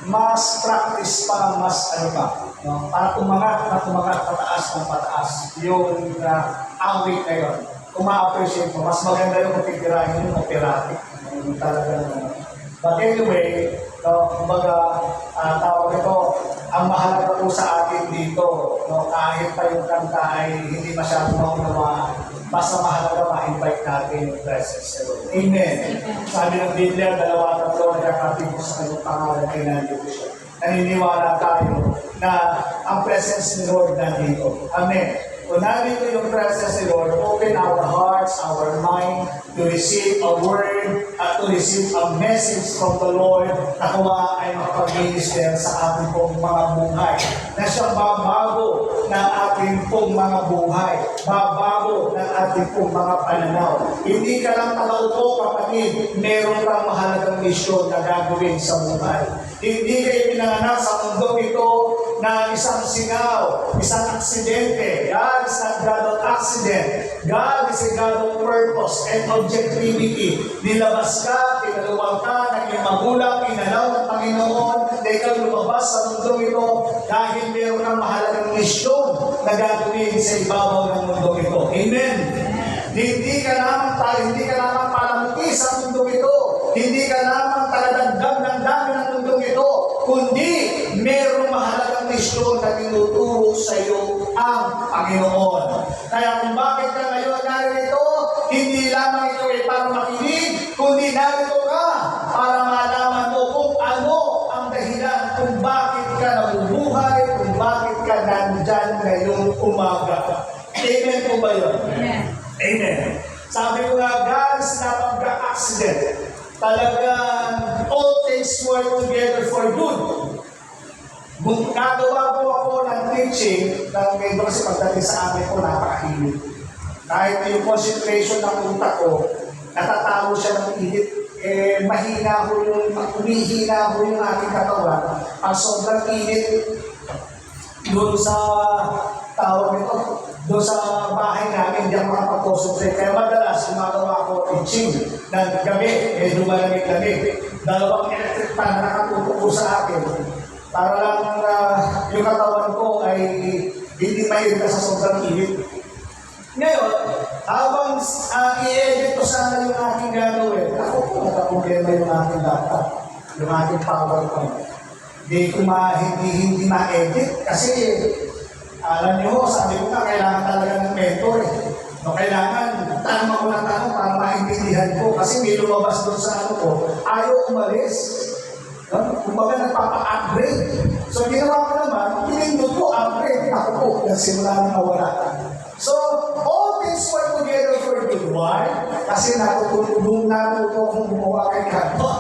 mas practice pa, mas ano pa, no? Para tumangat pataas ng pataas yung awit na yun. Kung ma-appreciate mo, mas maganda yung kapitirahin yung operatic. Yung talagang but anyway, kumbaga, tawag ito, ang mahalaga po sa atin dito, no, kahit pa yung kanta ay hindi masyadong maunawaan, basta mahalaga ma-invite natin yung presence ng Lord. Amen. Sabi ng Biblia, 2-3 nagkakapit mo sa kanyang pangalan ay nandito siya. Naniniwala tayo na ang presence ni Lord nandito. Amen. Kung nandito yung presence ni Lord, open our hearts, our mind, to receive a word at to receive a message from the Lord na kuwa ay makapag-minister sa ating pong mga buhay. Na siyang babago ng ating pong mga buhay. Babago ng ating pong mga pananaw. Hindi ka lang nakaupo, kapatid. Meron kang mahalagang misyon na gagawin sa buhay. Hindi kayo pinanganak sa mundo ito na isang singaw, isang aksidente. God is not God of accident. God is a God of purpose and objectivity. Nilabas ka, pinaluwag ka ng iyong magulang, inanaw ng Panginoon, na ikaw lumabas sa mundo ito dahil meron kang mahalagang misyon na gagawin sa ibabaw ng mundo ito. Amen. Hindi ka lamang palamuti sa mundo ito. Hindi ka lamang tagadagdag ng dami ng mundo ito, kundi merong mahalagang misyon na tinuturo sa iyo ang Panginoon. Kaya kung bakit ka ngayon narito, hindi lamang ito ay para makinig, kundi narito ka para malaman mo kung ano ang dahilan kung bakit ka nabubuhay, kung bakit ka nandyan ngayong umaga. Amen po ba yun? Amen. Amen. Sabi ko nga, God is not accident. Talagang all things work together for good. Nagawa po ako ng teaching ng medyo kasi pagdating sa amin ko, napakahilig. Kahit yung concentration ng utak ko, natatalo siya ng init, mahina ho umihina ho yung aking katawan. Ang sobrang init doon sa tawag nito, doon sa bahay namin, hindi ako makapag-concentrate. Kaya madalas, gumagawa ko teaching ng gabi, medyo malamig-lamig. 2 electric fan na nakatutok po sa akin. Para lang yung katawan ko ay hindi mairita sa sobrang init. Ngayon, habang i-edit ko sana yung aking gagawin, ako po nakaproblema yung aking laptop, yung aking PowerPoint. Hindi ma-edit kasi alam niyo, sabi ko nga, kailangan talaga ng mentor eh. No, kailangan, tanong ako ng tanong para maintindihan ko. Kasi may lumabas doon sa ano ko, ayaw umalis. No? Kumbaga nagpapa-upgrade. So, ginawa ko naman, pinindot ko, upgrade. Ako po, nagsimula na nawala. So, all things work together for good. Why? Kasi natuto kong gumawa kay Canva.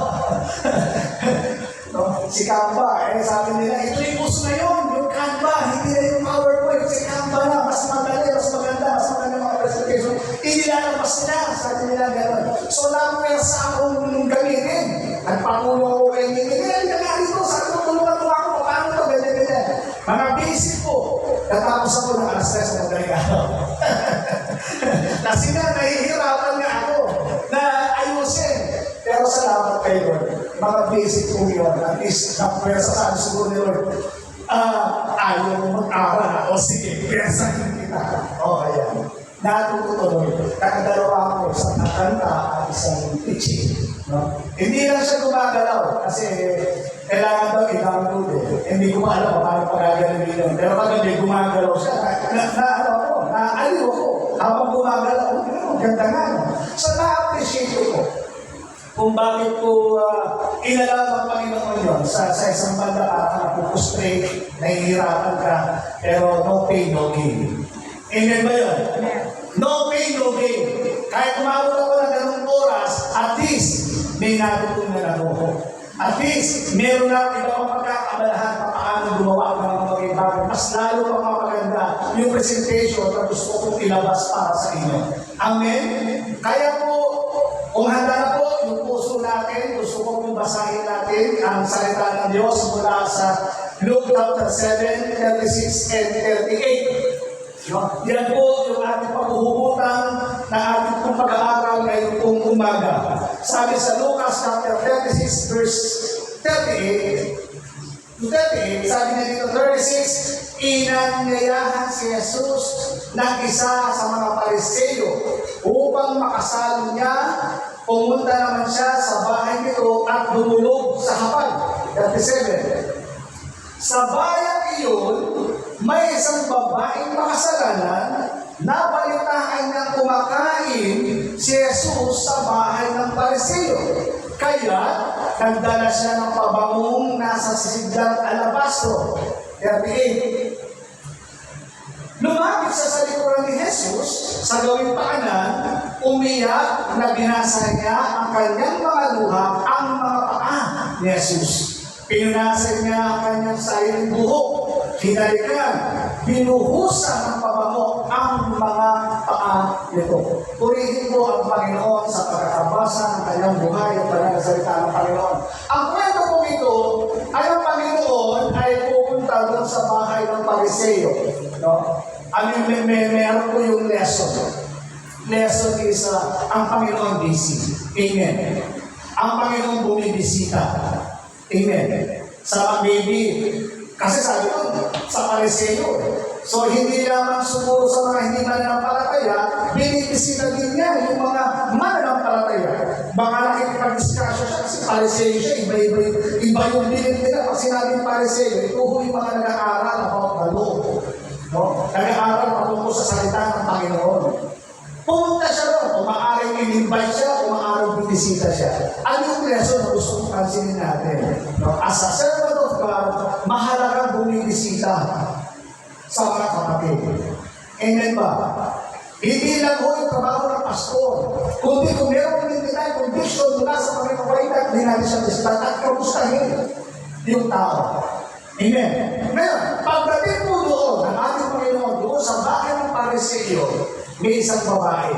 No? Si Canva, sabi nila, ito yung uso na yun, yung Canva, hindi na yung PowerPoint. Si Canva na, mas madali, mas maganda mga presentation. Inilalabas nila, sabi nila gano'n. So, namwesa akong gamitin. Nagpatulong ako kay Nini. Kaya nangyari ko, sabi ko, tulungan mo ako, paano ito, ganyan. Mga basic po. Natapos ako ng alas 3 ng galing araw. Kasi nahihirapan nga ako na ayusin. Pero salamat kay Lord. Mga basic po yun. At least, napwesa sa siguro ni Lord. Ayaw mo mag-aral. O sige, pwesahin kita. O, ayan. Natututuloy. Nakadalawa ako sa kanta at isang teaching. No? Hindi lang siya gumagalaw. Kasi kailangan daw i-download eh. Hindi ko maalam paano pagagalawin yun. Pero kagabi gumagalaw siya. Naaliw ako. Habang gumagalaw, ganda nga. So, na-appreciate ko kung bakit po inalaw ng Panginoon yun sa isang banda ka napupustrate, nahihirapan ka, pero no pain, no gain. Amen ba yun? No pain, no gain. Kahit umabot ako ng ganung oras, at least may natutunan ako. At least meron na iba pang pagkakabalahan pa paano gumawa ng mga bagay. Mas lalo pang mapaganda yung presentation na gusto kong ilabas para sa inyo. Amen? Kaya po, kung handa na po, yung puso natin, gusto ko pong basahin natin ang salita ng Diyos mula sa Luke chapter 7, 36 and 38. Yan po yung ating paghuhugutan na ating pong pag-aaral ngayon pong umaga. Sabi sa Lucas chapter 36 verse 38, 38, sabi niya dito, 36, inanyayahan si Jesus ng isa sa mga Pariseo upang makasalo niya. Pumunta naman siya sa bahay nito at dumulog sa hapag. 37, sa bayang iyon, may isang babaeng makasalanan na balitaan niyang kumakain si Jesus sa bahay ng Pariseo. Kaya, nagdala siya ng pabangong nasa sisidlang alabastro. 38. Lumapit siya sa likuran ni Jesus sa gawing paanan, umiyak na binasa niya ang kanyang mga luha, ang mga paa ni Jesus. Pinunasan niya ang kanyang sariling buhok, hinalikan, binuhusan ng pabango ang mga paa nito. Purihin mo ang Panginoon sa pagkakabasa ng kanyang buhay at pananasalita ng Panginoon. Ang kwento po ito ay ang Panginoon ay pupunta doon sa bahay ng Pariseo. No? Meron po yung lesson. Lesson is ang Panginoon busy. Amen. Ang Panginoon bumibisita. Amen. Sa maybe, kasi sabi ko, sa Pariseo. So, hindi lamang siguro sa mga hindi mananampalataya, binibisita din niya yung mga mananampalataya. Baka nakikipag-discussion siya kasi Pariseo siya, iba yung bilin nila. Pag sinabing Pariseo, ito yung mga nag-aaral about the law. No? Nag-aaral patungkol sa salita ng Panginoon. Pumunta siya doon, kung maaaring in-invite siya, kung maaaring binisita siya. Ano yung lesson na gusto kong pansinin natin? No? As a servant of God, mahalagang bumisita sa mga kapatid. Amen ba? Hindi lang ho yung trabaho ng pastor. Kundi kung meron din tayo conviction mula sa pagkakawaitan, hindi natin siya bisitahin at kamustahin yung tao. Amen. Ngayon, pagdating po doon, ang ating Panginoon doon sa bahay ng Pariseo, may isang babae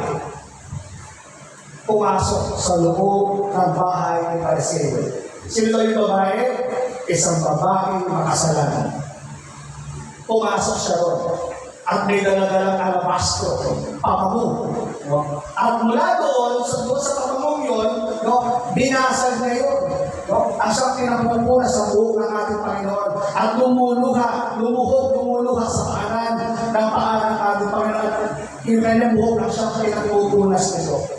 pumasok sa loob ng bahay ng Pariseo. Sino yung babae? Isang babae makasalanan. Pumasok siya doon at may daladalang alabastro, pabango. No? At mula doon, sa pabangong yun, no, binasag na yun. No? Ang siyang pinamumuna sa buhok ng ating Panginoon at lumuluha sa paanan ng paanan ng ating Panginoon. Yung kanyang buhok lang siyang pinamumunas nito.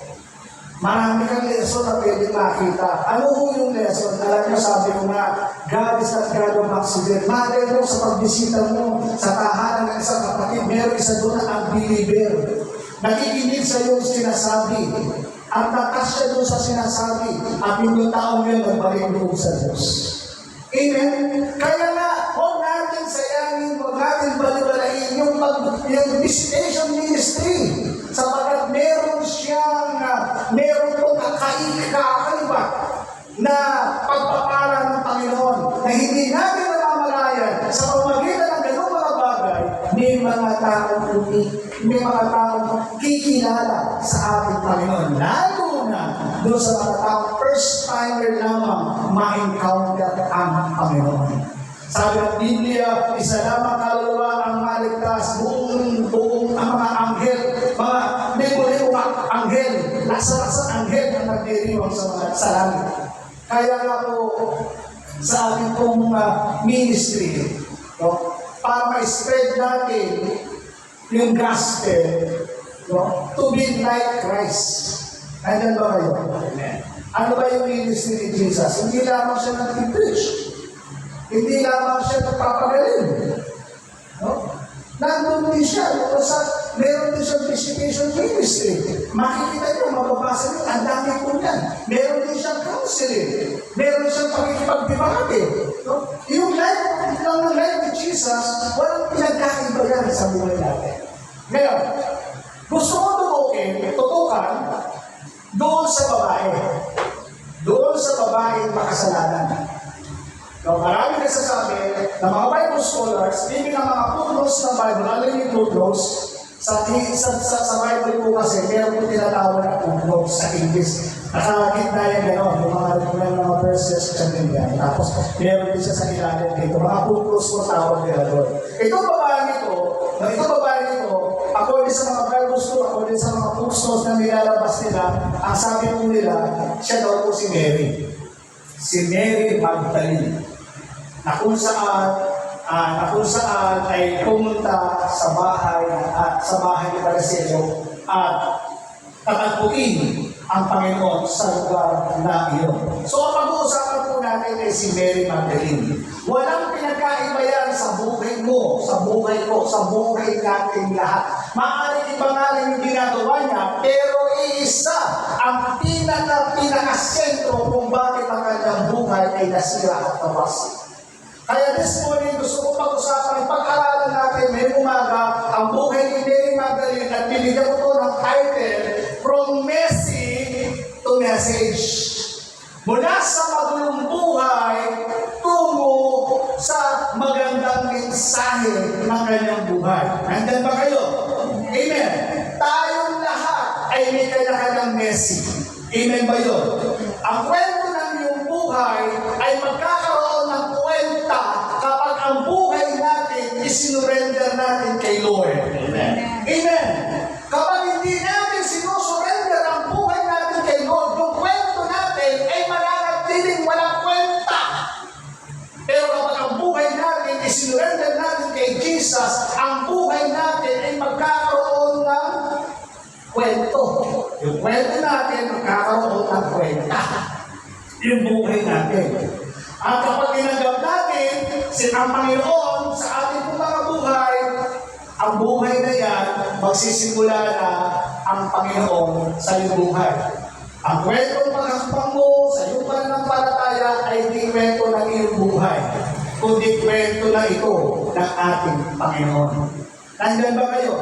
Marami kang lesson na pwedeng makita. Ano ho yung lesson? Alam mo, sabi ko nga, God is not God of accident. Malay mo sa pagbisita mo sa tahanan ng isang kapatid, meron isa doon na unbeliever. Nakikinig sa iyo sinasabi. At nakas siya doon sa sinasabi. At yung taong yun nagbalik doon sa Diyos. Amen? Kaya nga, huwag natin sayangin, huwag natin balibalain yung visitation ministry. Sapagkat meron pong kakaiba na pagpapala ng Panginoon na hindi natin namamalayan sa pamamagitan ng ganung mga bagay, may mga taong kikilala sa ating Panginoon. Lalo na doon sa mga taong first timer lamang ma-encounter ang Panginoon. Sabi ng Biblia, isa lamang kaluluwa ang maligtas, buong ang mga anghel, mga libo-libong anghel, lasa-lasang anghel na nagdiriwang sa langit. Kaya nga po, sa ating pong ministry, no, para ma-spread natin yung gospel, no, to be like Christ. Ayan ba kayo? Amen. Ano ba yung ministry ni Jesus? Hindi lamang siya nag-preach. Hindi lamang siya nagpapagaling. No? Nandun din siya. Meron din siyang visitation ministry. Makikita niyo, mababasa niyo, ang dami po yan. Meron din siyang counseling. Meron siyang pakikipagdebate. No? Yung life ni Jesus, walang pinagkaiba yan sa buhay natin. Ngayon, gusto ko tutukan doon sa babae. Doon sa babaeng makasalanan. So, marami nagsasabi na mga Bible scholars, even ang mga footnotes ng Bible, alam yung footnotes, sa Bible po kasi, meron po tinatawag na footnotes sa English. Nakakagitna yan gano'n, yung mga verses, ganyan yan. Tapos, meron din siya sa ilalim dito. Mga footnotes po tawag nila doon. Itong babae nito, according sa mga Bible school, according sa mga footnotes na nilalabas nila, ang sabi po nila, siya daw po si Mary. Si Mary Magdalene. na kung saan ay pumunta sa bahay ni Pariseo at tatagpuin ang Panginoon sa lugar na iyon. So ang pag-uusapan po natin ay si Mary Magdalene. Walang pinagkaiba yan sa buhay mo, sa buhay ko, sa buhay natin lahat. Maaaring iba nga rin yung ginagawa niya, pero iisa ang pinaka-sentro kung bakit ang kanyang buhay ay nasira at nawasi. Kaya this morning, gusto ko pag-usapan, pag-aralan natin may umaga ang buhay ni Mary Magdalene at binigyan ko ng title, From Messy to Message. Mula sa magulong buhay, tungo sa magandang mensahe ng kanyang buhay. Nandiyan ba kayo? Amen. Tayong lahat ay may kanya-kanyang messy. Amen ba yun? Ang kwento ng iyong buhay ay magkakaroon ng kwenta kapag ang buhay natin isinurrender natin kay Lord. Amen. Amen. Kapag hindi natin sinusurrender ang buhay natin kay Lord, yung kwento natin ay mananatiling walang kwenta. Pero kapag ang buhay natin isinurrender natin kay Jesus, ang buhay natin ay magkakaroon ng kwento. Yung kwento natin magkakaroon ng kwenta. Yung buhay natin. At kapag tinanggap natin ang Panginoon sa ating mga buhay, ang buhay na yan, magsisimula na ang Panginoon sa iyong buhay. Ang kwento ng pagkakapang mo sa iyong pananampalataya ay hindi kwento ng iyong buhay, kundi kwento na ito ng ating Panginoon. Nandiyan ba kayo?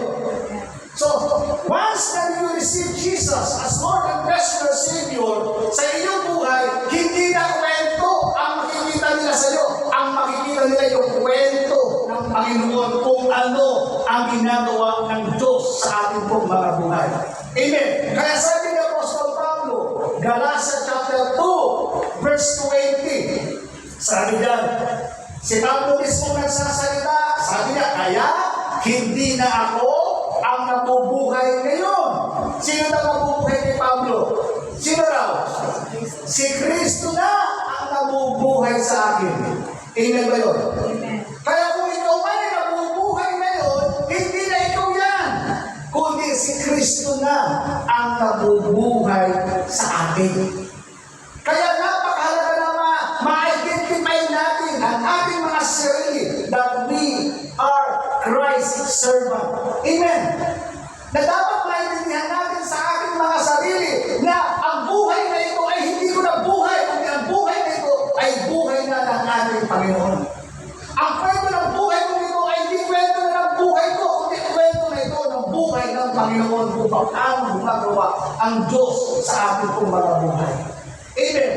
So, once that you receive Jesus as Lord and personal Savior sa iyong buhay, hindi na kwento ang makikita nila sa iyo. Ang makikita nila yung kwento ng Panginoon kung ano ang ginagawa ng Diyos sa ating pong mga buhay. Amen. Kaya sabi ni Apostol Pablo, Galatians chapter 2, verse 20, sabi diyan, si Pablo mismo nagsasalita, sabi niya, kaya hindi na ako ang nabubuhay ngayon. Sino na nabubuhay ni Pablo? Sino raw? Si Kristo na ang nabubuhay sa akin. Amen ba yun? Amen. Kaya kung ikaw man ay nabubuhay ngayon, hindi na ikaw yan, kundi si Kristo na ang nabubuhay sa atin. Kaya napakahalaga na ma-identify natin ang ating mga sarili that we are Christ's servant. Amen. Na dapat maintindihan natin sa ating mga sarili na ang buhay na ito ay hindi ko na buhay, kundi ang buhay na ito ay buhay na ng ating Panginoon. Ang kwento ng buhay ko ito ay hindi kwento na ng buhay ko, kundi kwento na ito ng buhay ng Panginoon kung paano gumagawa ang Diyos sa ating pong mga buhay. Amen.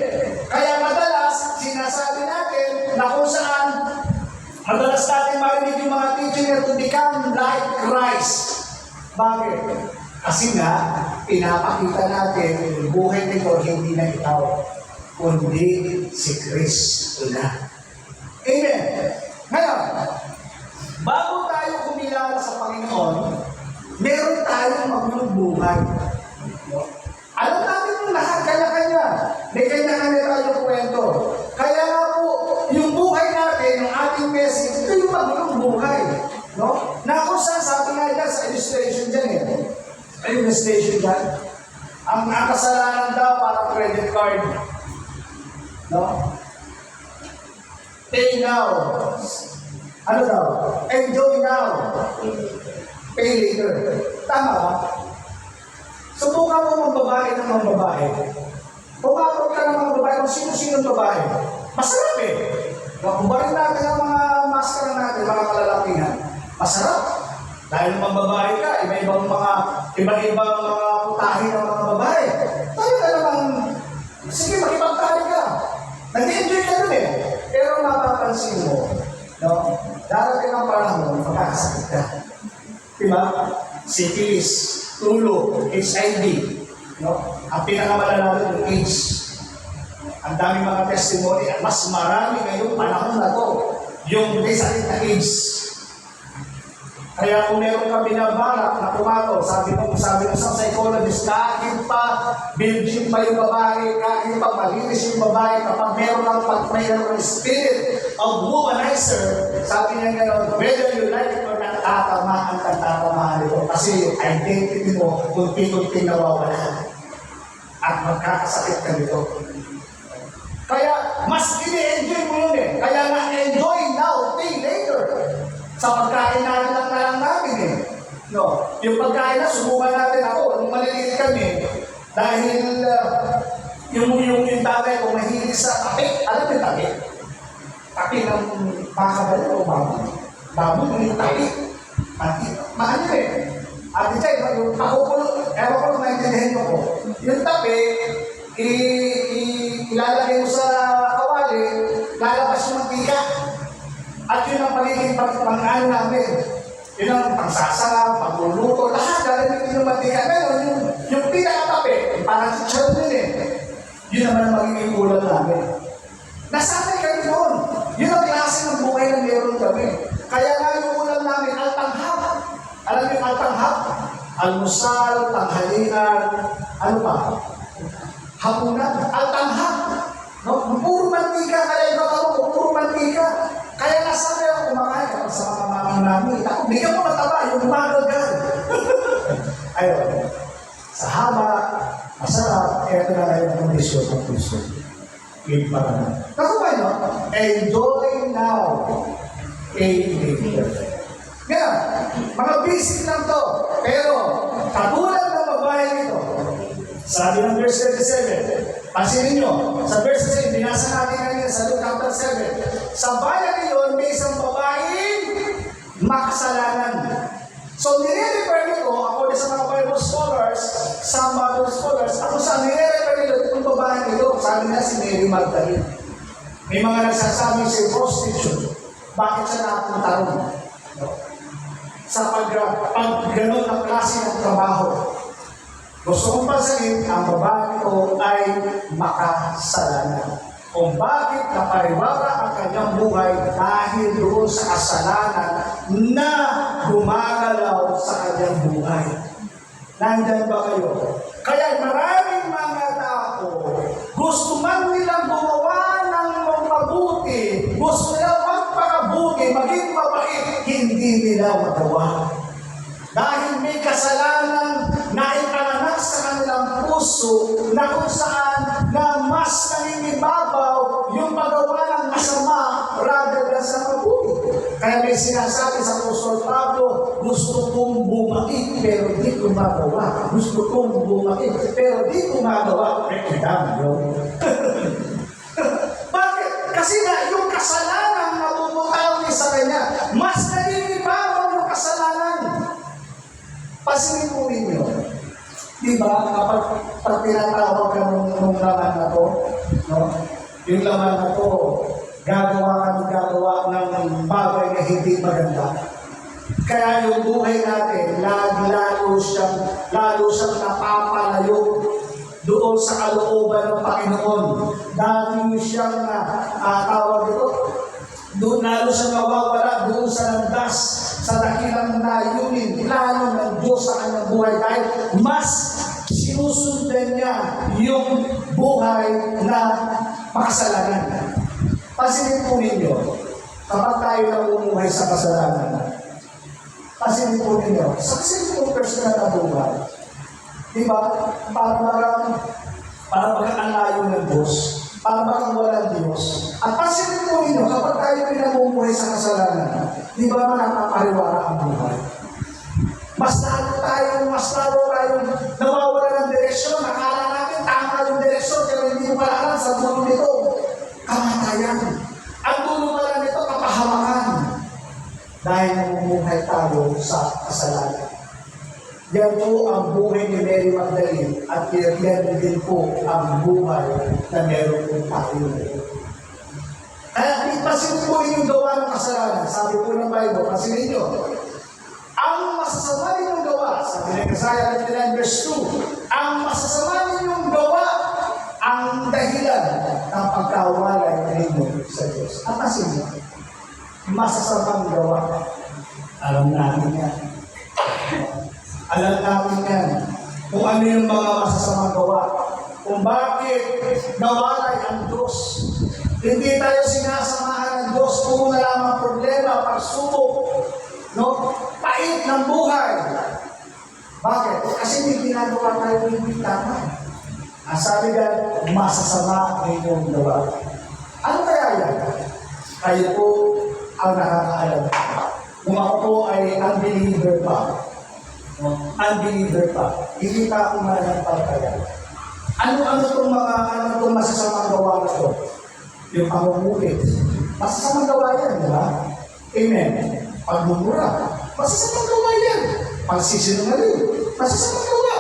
Kaya madalas sinasabi natin na kung saan madalas natin marinig yung mga teaching na to become like Christ. Bakit? Kasi nga, pinapakita natin yung buhay nito hindi na ikaw, kundi si Kristo na. Amen. Ngayon, bago tayo kumilala sa Panginoon, meron tayong magulong buhay. Alam natin yung lahat, kanya-kanya. May kanya-kanya tayong kwento. Kaya nga po, yung buhay natin, yung ating message, ito yung magulong buhay. No? Na kung saan, sabi nga dyan sa illustration dyan eh. Ay, illustration dyan. Ang kasalanan daw para credit card. No? Pay now. Ano daw? Enjoy now. Pay later. Tama ba? Subukan mo mga babae ng mga babae. Pumapot ka ng mga babae kung sino-sino babae. Masarap eh. Kubarin natin ang mga maskara natin, mga kalalakihan. Masarap. Dahil mga babae ka, iba-ibang mga putahe ng mga babae. Tayo ka namang, sige, makipagtali ka. Nag-enjoy ka dun eh. Pero mapapansin mo, no? Darating ang panahon, magkakasakit ka. Diba? Syphilis, tulo, HIV, no? Ang pinakamalala yung AIDS. Ang daming mga testimony, at mas marami ngayong panahon na to, yung may sakit na AIDS. Kaya kung meron ka binabalak na pumato, sabi ng isang psychologist, kahit pa virgin pa yung babae, kahit pa malinis yung babae, kapag meron ng spirit of womanizer, sabi niya ngayon, whether you like it or not, tatamaan kang tatamaan ito. Kasi yung identity mo, kunti-kunti nawawala. At magkakasakit ka nito. Kaya, mas ini-enjoy mo yun eh. Kaya nga, enjoy now, pay later. Sa pagkain natin lang natin eh. No, yung pagkain na, subukan natin ako. Nung maliliit kami, dahil yung tatay ko mahilig sa tapi. Alam mo yung tapi? Tapi ng baka ba o baboy? Baboy, yung tapi. Maano eh. Ate Chay, yung pakukulo, ewan ko nung naintindihan mo ko. Yung tapi, ilalagay mo sa kawali, lalabas yung mantika. At yun ang paliging pang-ano namin. Yun ang pangsasarap, pagluluto, lahat gagamitin yung mantika. Pero yung pinakatapi, parang si Charles din eh. Yun naman ang magiging ulam namin. Nasanay kami doon. Yun ang klase ng buhay na meron kami. Kaya nga yung ulam namin, altanghap. Alam niyo yung altanghap? Almusal, tanghalian, ano pa? Hapunan, altanghap. No? Puro mantika, kaya yung ako ko, puro mantika. Kaya nasanay ako kumakain kapag sa mga mamang namin. Ako, bigyan mo mataba, yung umagagal. Ayun. Sa haba, masarap, eto na lang yung kondisyon ng puso. Yung parang. Nakuha nyo, enjoy now. Amen. Kaya, mga basic lang to. Pero, katulad ng babae nito, sabi ng verse 37, pansinin nyo, sa verse 7, binasa natin ngayon sa Luke chapter 7, sa bayan niyon, may isang babaeng makasalanan. So, nire-refer nito, ako sa mga Bible scholars, some Bible scholars, ako sa nire-refer nito, itong babae nito, sabi na si Mary Magdalene. May mga nagsasabi si prostitute. Bakit siya napunta ron? Sa pag-ganon ang klase ng trabaho. Gusto kong pansinin, ang babae ito ay makasalanan. Kung bakit napariwara ang kanyang buhay dahil doon sa kasalanan na gumagalaw sa kanyang buhay. Nandyan ba kayo? Kaya maraming mga tao, gusto man nilang gumawa ng mabuti, gusto nilang magpakabuti, maging mabait, hindi nila magawa. Dahil may kasalanan na ipananak sa kanilang puso na kung saan na mas nangingibabaw yung paggawa ng masama rather than sa mabuti. Kaya may sinasabi sa Apostol Pablo, gusto kong bumait pero di ko magawa. Gusto kong bumait pero di ko magawa. Rekidam yun. Bakit? Kasi na yung kasalanan na bumutaw sa kanya, mas nangingibabaw yung kasalanan. Pasinin po ninyo. Diba, kapag tinatawag ka nung laman na to, no? Yung laman na to, gagawa ng bagay na hindi maganda. Kaya yung buhay natin, lalo siyang napapalayo doon sa kalooban ng Panginoon. Dahil siyang tawag ito, doon lalo siyang nawawala doon sa landas, sa dakilang layunin, plano ng Diyos sa kanyang buhay dahil mas sinusundan niya yung buhay na makasalanan. Pasinin po ninyo, kapag tayo namumuhay sa kasalanan, pasinin po ninyo, successful personal na buhay. Diba? Para ang layo ng Diyos, para bakang walang Diyos. At pasinin po ninyo, kapag tayo pinamumuhay sa kasalanan, di ba nakapariwara ang buhay? Mas lalo tayong nawawala ng direksyon. Nakala natin tama yung direksyon, pero hindi mo pala alam sa dulo nito. Kamatayan. Ang dulo pala nito, kapahamakan. Dahil namumuhay tayo sa kasalanan. Yan po ang buhay ni Mary Magdalene at yan din po ang buhay na meron po tayo. Kaya pasinin po yung gawa ng kasalanan. Sabi po ng Bible, pasinin nyo. Ang masasama ninyong gawa, sabi ng Isaiah 59 verse 2, ang masasama ninyong gawa ang dahilan ng pagkawalay ninyo sa Diyos. At pasinin nyo, masasamang gawa. Alam natin yan. Alam natin yan. Kung ano yung mga masasamang gawa. Kung bakit nawalay ang Diyos. Hindi tayo sinasamahan ng ng Diyos, puro na lamang problema, pagsubok, no? Pait ng buhay. Bakit? Kasi may ginagawa tayo hindi tama. Ang sabi ka, masasama ang inyong gawa. Ano kaya yan? Kayo po ang nakakaalam. Kung ako po ay unbeliever pa, hindi pa ako mananampalataya. Ano itong masasamang gawa na ito? Yung pangungupit. Masasamang gawa yan, di ba? Amen. Pagmumura. Masasamang gawa yan. Pagsisinungaling. Masasamang gawa.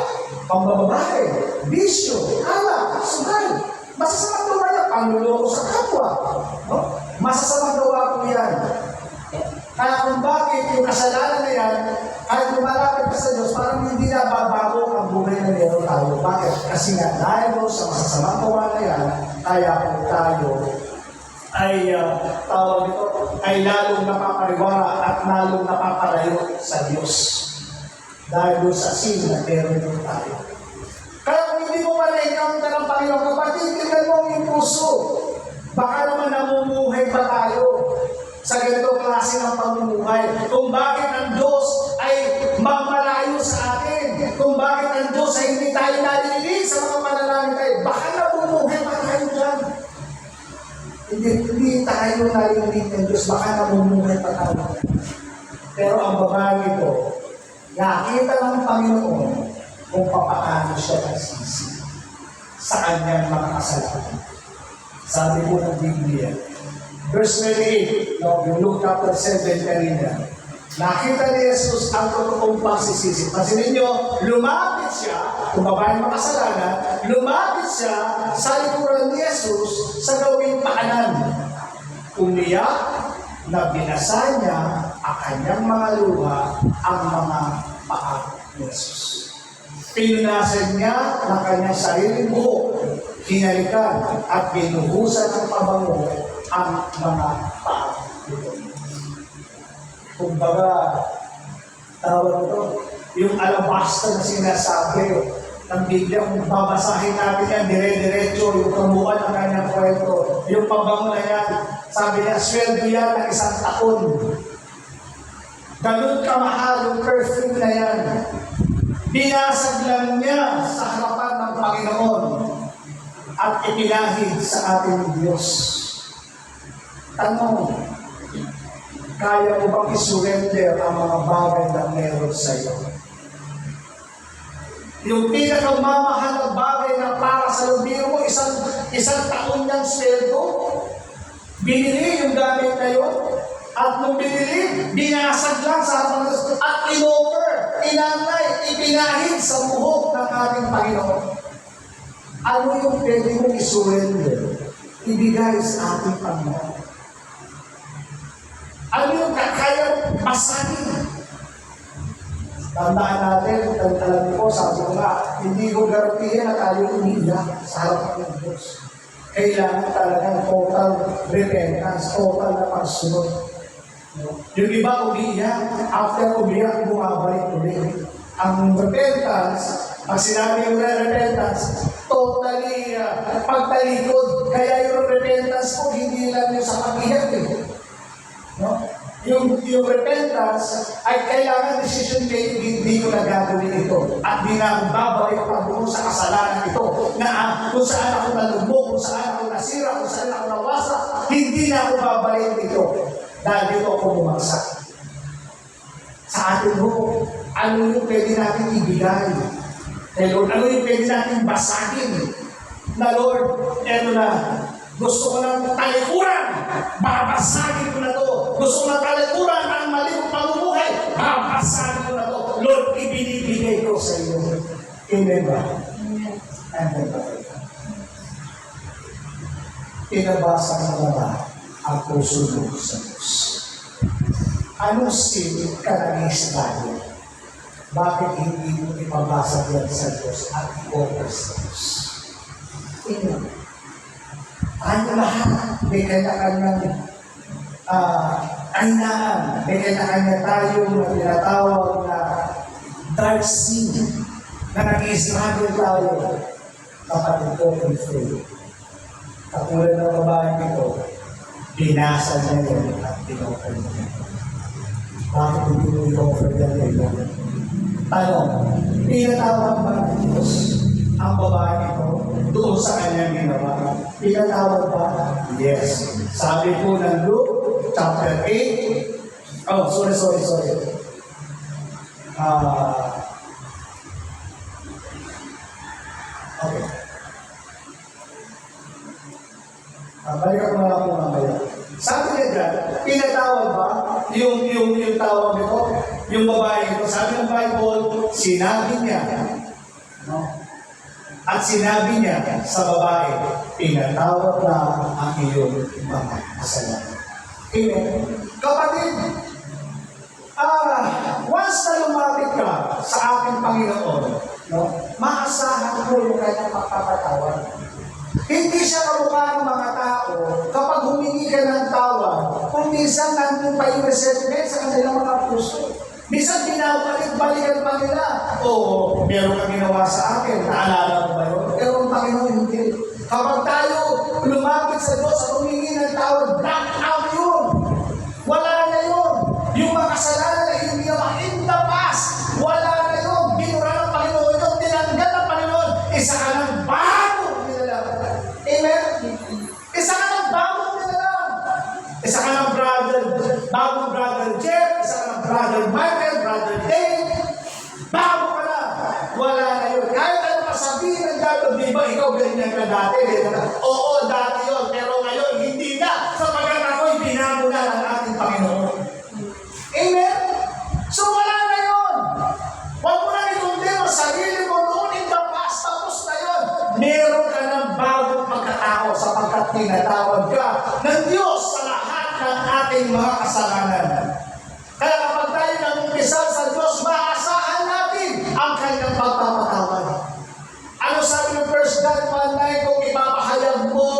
Pambababae. Bisyo. Alak. Sugal. Masasamang gawa yan. Pangluloko sa kapwa. No? Masasamang gawa po yan. Kaya kung bakit yung kasalanan na yan, kahit lumalapit ka sa Diyos, parang hindi na babago ang buhay na meron tayo. Bakit? Kasi nga, dahil sa masasamang gawa na yan, kaya kung tayo ay tawag ito, ay lalong napapariwara at lalong napapalayo sa Diyos. Dahil sa sin na meron din tayo. Kaya kung hindi mo ma-encounter ang Panginoon, kapatid, tingnan mo ang puso. Baka naman namumuhay pa tayo sa ganito klase ng pamumuhay. Kung bakit ang Diyos ay mamalayo sa atin. Kung bakit ang Diyos ay hindi tayo nalililig sa mga panalangin tayo. Baka namumuhay pa tayo dyan. Hindi tayo nalililig ng Diyos. Baka namumuhay pa tayo. Pero ang babae ito, nakita ng Panginoon kung papaano siya nagsisi sa kanyang mga kasalanan. Sabi po ng Biblia, Verse 28, yung Luke chapter 7 kanina. Nakita ni Jesus ang totoong pagsisisi. Pansinin nyo, lumapit siya, kung babaeng makasalanan, lumapit siya sa likuran ni Jesus sa gawing paanan. Umiyak na binasa niya ang kanyang mga luha, ang mga paa ni Jesus. Pinunasan niya ng kanyang sariling buhok, hinalikan at binuhusan ng pabango ang mga paa nito. Kumbaga, tawag ito, yung alabasta na sinasabi ng Biblia, kung babasahin natin yan, dire-diretso, yung kamuan ng kanyang kwento, yung pabango na yan, sabi niya, sweldo yan ng 1 taon. Ganun kamahal yung perfume na yan. Binasag lang niya sa harapan ng Panginoon at ipinahid sa ating Diyos. Tanong, kaya mo bang isurrender ang mga bagay na meron sa iyo? Yung pinakamamahal na bagay na para sa lubiro mo, isang taon niyang sweldo, binili yung gamit na yun, at nung binili, binasag lang sa harapan ng Diyos, at in-offer, inanay, ipinahid sa buhok ng ating Panginoon. Ano yung pwede mong isurrender? Ibigay sa ating Panginoon. Ano yung kaya basagin? Tandaan natin, alam ko, sabi ko nga, hindi ko garantiyan na tayo umiiyak sa harapan ng Diyos. Kailangan talagang total repentance, total na pagsunod. Yung iba umiiyak, after umiiyak, bumabalik ulit. Ang repentance, ang sinabi yung repentance, totally pagtalikod. Kaya yung repentance ko, hindi lang yung sa pag-iyak eh. No? Yung repentance ay kailangan decision kayo, hindi ko na gagawin ito. At di na akong babalik pagbuo sa kasalanan ito. Na kung saan ako nalumbo, kung saan ako nasira, kung saan ako nawasa, hindi na ako babalik dito. Dahil dito ako bumagsak. Sa atin ho, ano yung pwede natin ibigay? Kay Lord, ano yung pwede natin basagin? Na Lord, eto na, gusto ko ng talikuran, babasagin ko na to. Gusto ko ng talikuran, ang mali kong pamumuhay, babasagin ko na to. Lord, ibinibigay ko sa iyo. Amen ba? Amen ba? Pinabasa mo ba ang puso mo sa Diyos? Anong sin ka nag-Israel? Bakit hindi mo ipabasa yan sa Diyos at i-offer sa Diyos? Amen. Ano lahat, may kanya-kanyang kahinaan, may kanya-kanya tayong tinatawag na dark sin na nag-i-struggle tayo. Kapatid ko in faith. Katulad ng babae nito, Binasa niya yun at tinoffer niya. Bakit hindi mo i-offer yan kay Lord? Tanong, pinatawag ba ng Diyos ang babae ito doon sa kanyang ginawa? Pinatawag ba? Yes. Sabi po ng Luke chapter 8. Oh, sorry. Okay. Balikan mo lang po mamaya. Sabi niya dyan, pinatawag ba yung tawag nito, yung babae ito? Sabi ng Bible, sinabi niya, no? At sinabi niya sa babae, pinatawag na ang iyong mga kasalanan. Amen. Kapatid, once na lumapit ka sa aking Panginoon, no, maasahan mo yung kanyang pagpapatawad. Hindi siya kamukha ng mga tao kapag humingi ka ng tawad, kung minsan nandun pa yung resentment sa kanilang mga puso. Minsan binabalik-balikan pa nila. Oo, meron kang ginawa sa akin, naalala mo ba yun? Pero ang Panginoon hindi. Kapag tayo lumapit sa Diyos at humingi ng tawad, knock out yun. Wala na yun. Yung mga kasalanan na hindi naman in the past, wala na yun. Binura ng Panginoon yun, tinanggal ng Panginoon, isa ka ng bagong nilalang. Amen? Isa ka ng bagong nilalang. Isa ka ng bagong brother Jeff, isa ka ng brother Michael, brother Dave. Bago ka na. Wala na yun. Kahit ano pa sabihin ng Dado, di ba ikaw ganyan ka dati? Oo, dati yun. Pero ngayon, hindi na. Sapagkat ako'y binago na ng ating Panginoon. Amen? So wala na yun. Huwag mo na itundin mo sarili mo noon in the past. Tapos na yun. Meron ka ng bagong pagkatao sapagkat tinatawag ka ng Diyos sa lahat ng ating mga kasalanan. Kaya kapag tayo nag-umpisal sa Diyos, maasahan natin ang kanyang pagpapatawad. Ano sabi ng 1 John 1:9, kung ipapahayag mo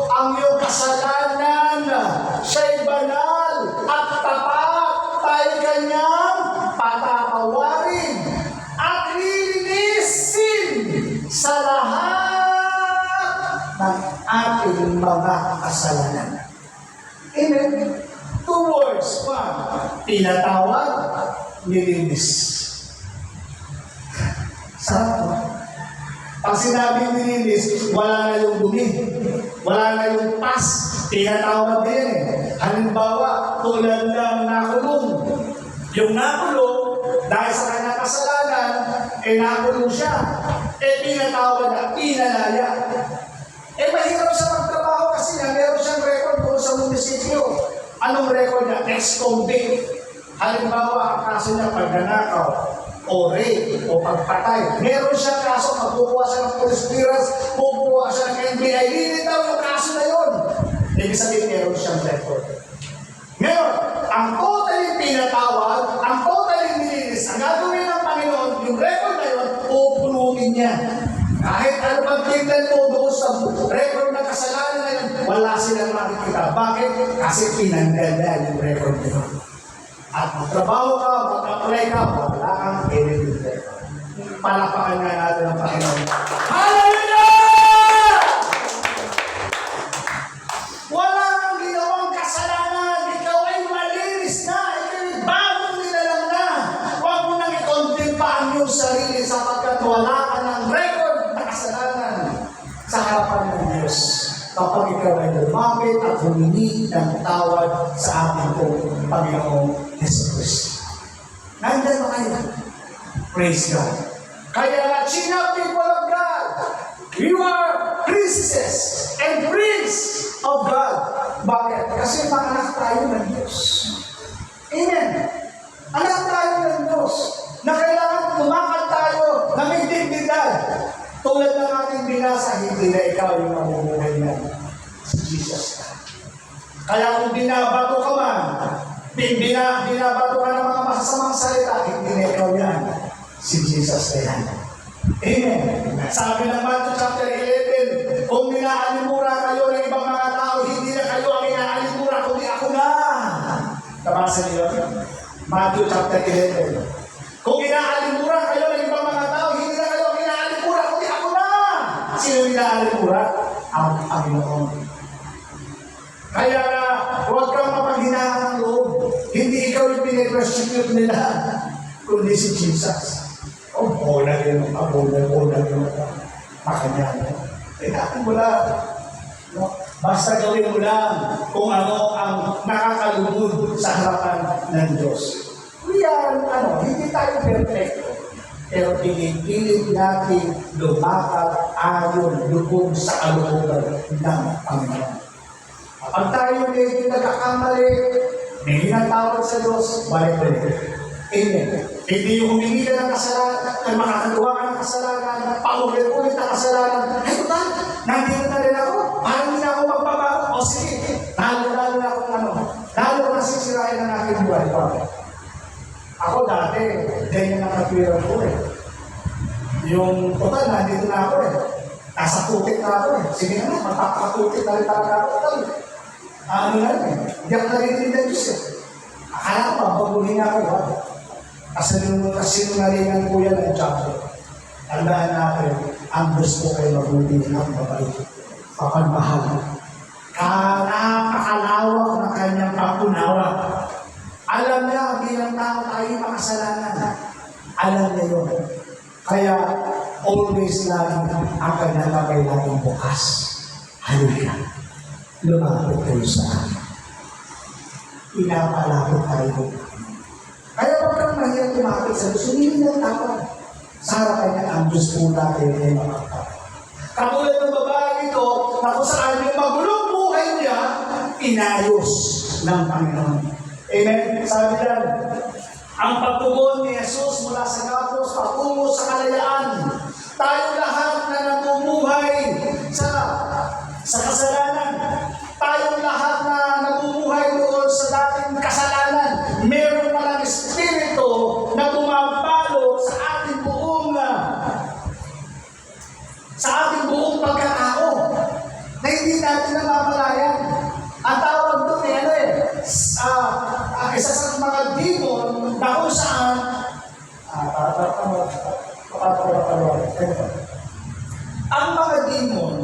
ang iyong kasalanan, siya'y banal at tapat, tayo kanyang patatawarin at lilinisin sa lahat ng ating mga kasalanan. Amen. 2 words. 1, pinatawad, nilinis. Sarap mo. Pag sinabing nilinis, wala na yung dumi. Wala na yung past. Pinatawad na yan eh. Halimbawa, tulad ng nakulong. Yung nakulong, dahil sa kanyang kasalanan, nakulong siya. Pinatawad na, pinalaya. Mahirap siya magtrabaho kasi meron siyang record doon sa munisipyo. Anong record niya? Ex-convict. Halimbawa, ang kaso niya pagnanakaw, o rape, o pagpatay. Meron siyang kaso, magkukuha siya ng police clearance, kukuha siya ng NBI. Hindi daw yung kaso na yun. Ibig sabihin, meron siyang record. Ngayon, ang totally pinatawad, ang totally nilinis, ang gagawin ng Panginoon, yung record na yun, pupunuin niya. Kahit ano bang tingnan mo doon sa record ng kasalanan na yun, wala silang makikita. Bakit? Kasi pinanggal na yung record na yun. At magtrabaho ka, mag-apply ka, wala kang edited record. Palapakan nga natin ang Panginoon. Hallelujah! Wala kang ginawang kasalanan. Ikaw ay malinis na. Ikaw ay bagong nilalang na. Huwag mo nang i-contempt pa ang iyong sarili sapagkat wala ka ng record na kasalanan sa harapan ng Diyos. Kapag ikaw ay lumapit at humingi ng tawad sa ating pong Panginoong Jesus. Nandiyan ba kayo? Praise God. Kaya, China people of God, you are princesses and prince of God. Bakit? Kasi anak tayo ng Diyos. Amen. Anak tayo ng Diyos na kailangan tumakan tayo na may dignidad. Tulad ng ating binasa, hindi na ikaw yung mamumuhay na si Jesus ka. Kaya kung binabato ka man, binabato ka ng mga masasamang salita, hindi na ikaw yan. Si Jesus na yan. Amen. Sabi ng Matthew chapter 11, kung minaalimura kayo ng ibang mga tao, hindi na kayo ang inaalimura, kundi ako na. Kabasa niyo? Matthew chapter 11. Kung inaalimura kayo ng ibang mga tao, hindi na kayo ang inaalimura, kundi ako na. Sino inaalimura? Ang Panginoon. Kaya na, piniprosecute nila, kundi si Jesus. O, bonag yun, bonag yun, makanya. Atin mo lang. No? Basta gawin mo lang kung ano ang nakakalugod sa harapan ng Diyos. Hindi tayo perfecto. Pero pinipilit natin lumakad ayon lubog sa kalooban ng Panginoon. Pag tayo medyo nagkakamali, may hinatawad sa Diyos, balik-balik. Amen. Hindi yung humingi ka ng kasalanan, ay makakagawa ka ng kasalanan, paulit-ulit ng kasalanan. Ay, total, nandito na rin ako. Parang hindi na ako magbabago. O sige, lalo na akong lalo na sisirain ng aking buhay pa. Ako dati, ganyan ang katwiran ko eh. Yung total, nandito na ako eh. Nasa putik na ako eh. Sige na, magpapakaputik na rin talaga ako. Ano na eh. Hindi ako narinig ng Diyos eh. Akala ko, babaguhin ako ba? Kasi sinungalingan ko yan ang chapter. Tandaan natin, ang gusto kay mabuti ang mabait. Kapagmahal. Napakalawak na kanyang pag-unawa. Alam niya, bilang tao tayo makasalanan. Alam niya yun. Kaya, always lagi ang kanyang kamay laging bukas. Halika. Lumapit kayo sa akin. Pinapalapit tayo. Kaya huwag kang mahirap lumapit sa Diyos. Hindi lang tao. Sa harapan niya, ang Diyos po natin ay makakapit. Katulad ng babae ito, na kung saan yung magulong buhay niya, inayos ng Panginoon. Amen? Sabi lang, ang pagtugon ni Jesus mula sa gapos patungo sa kalayaan. Tayo lahat na namumuhay sa kasalanan. Tayong lahat na namumuhay doon sa dating kasalanan. Meron palang espiritu na bumabalo sa ating buong pagkatao na hindi natin namamalayan. Ang tawag doon isa sa mga demon na kung saan ang mga demon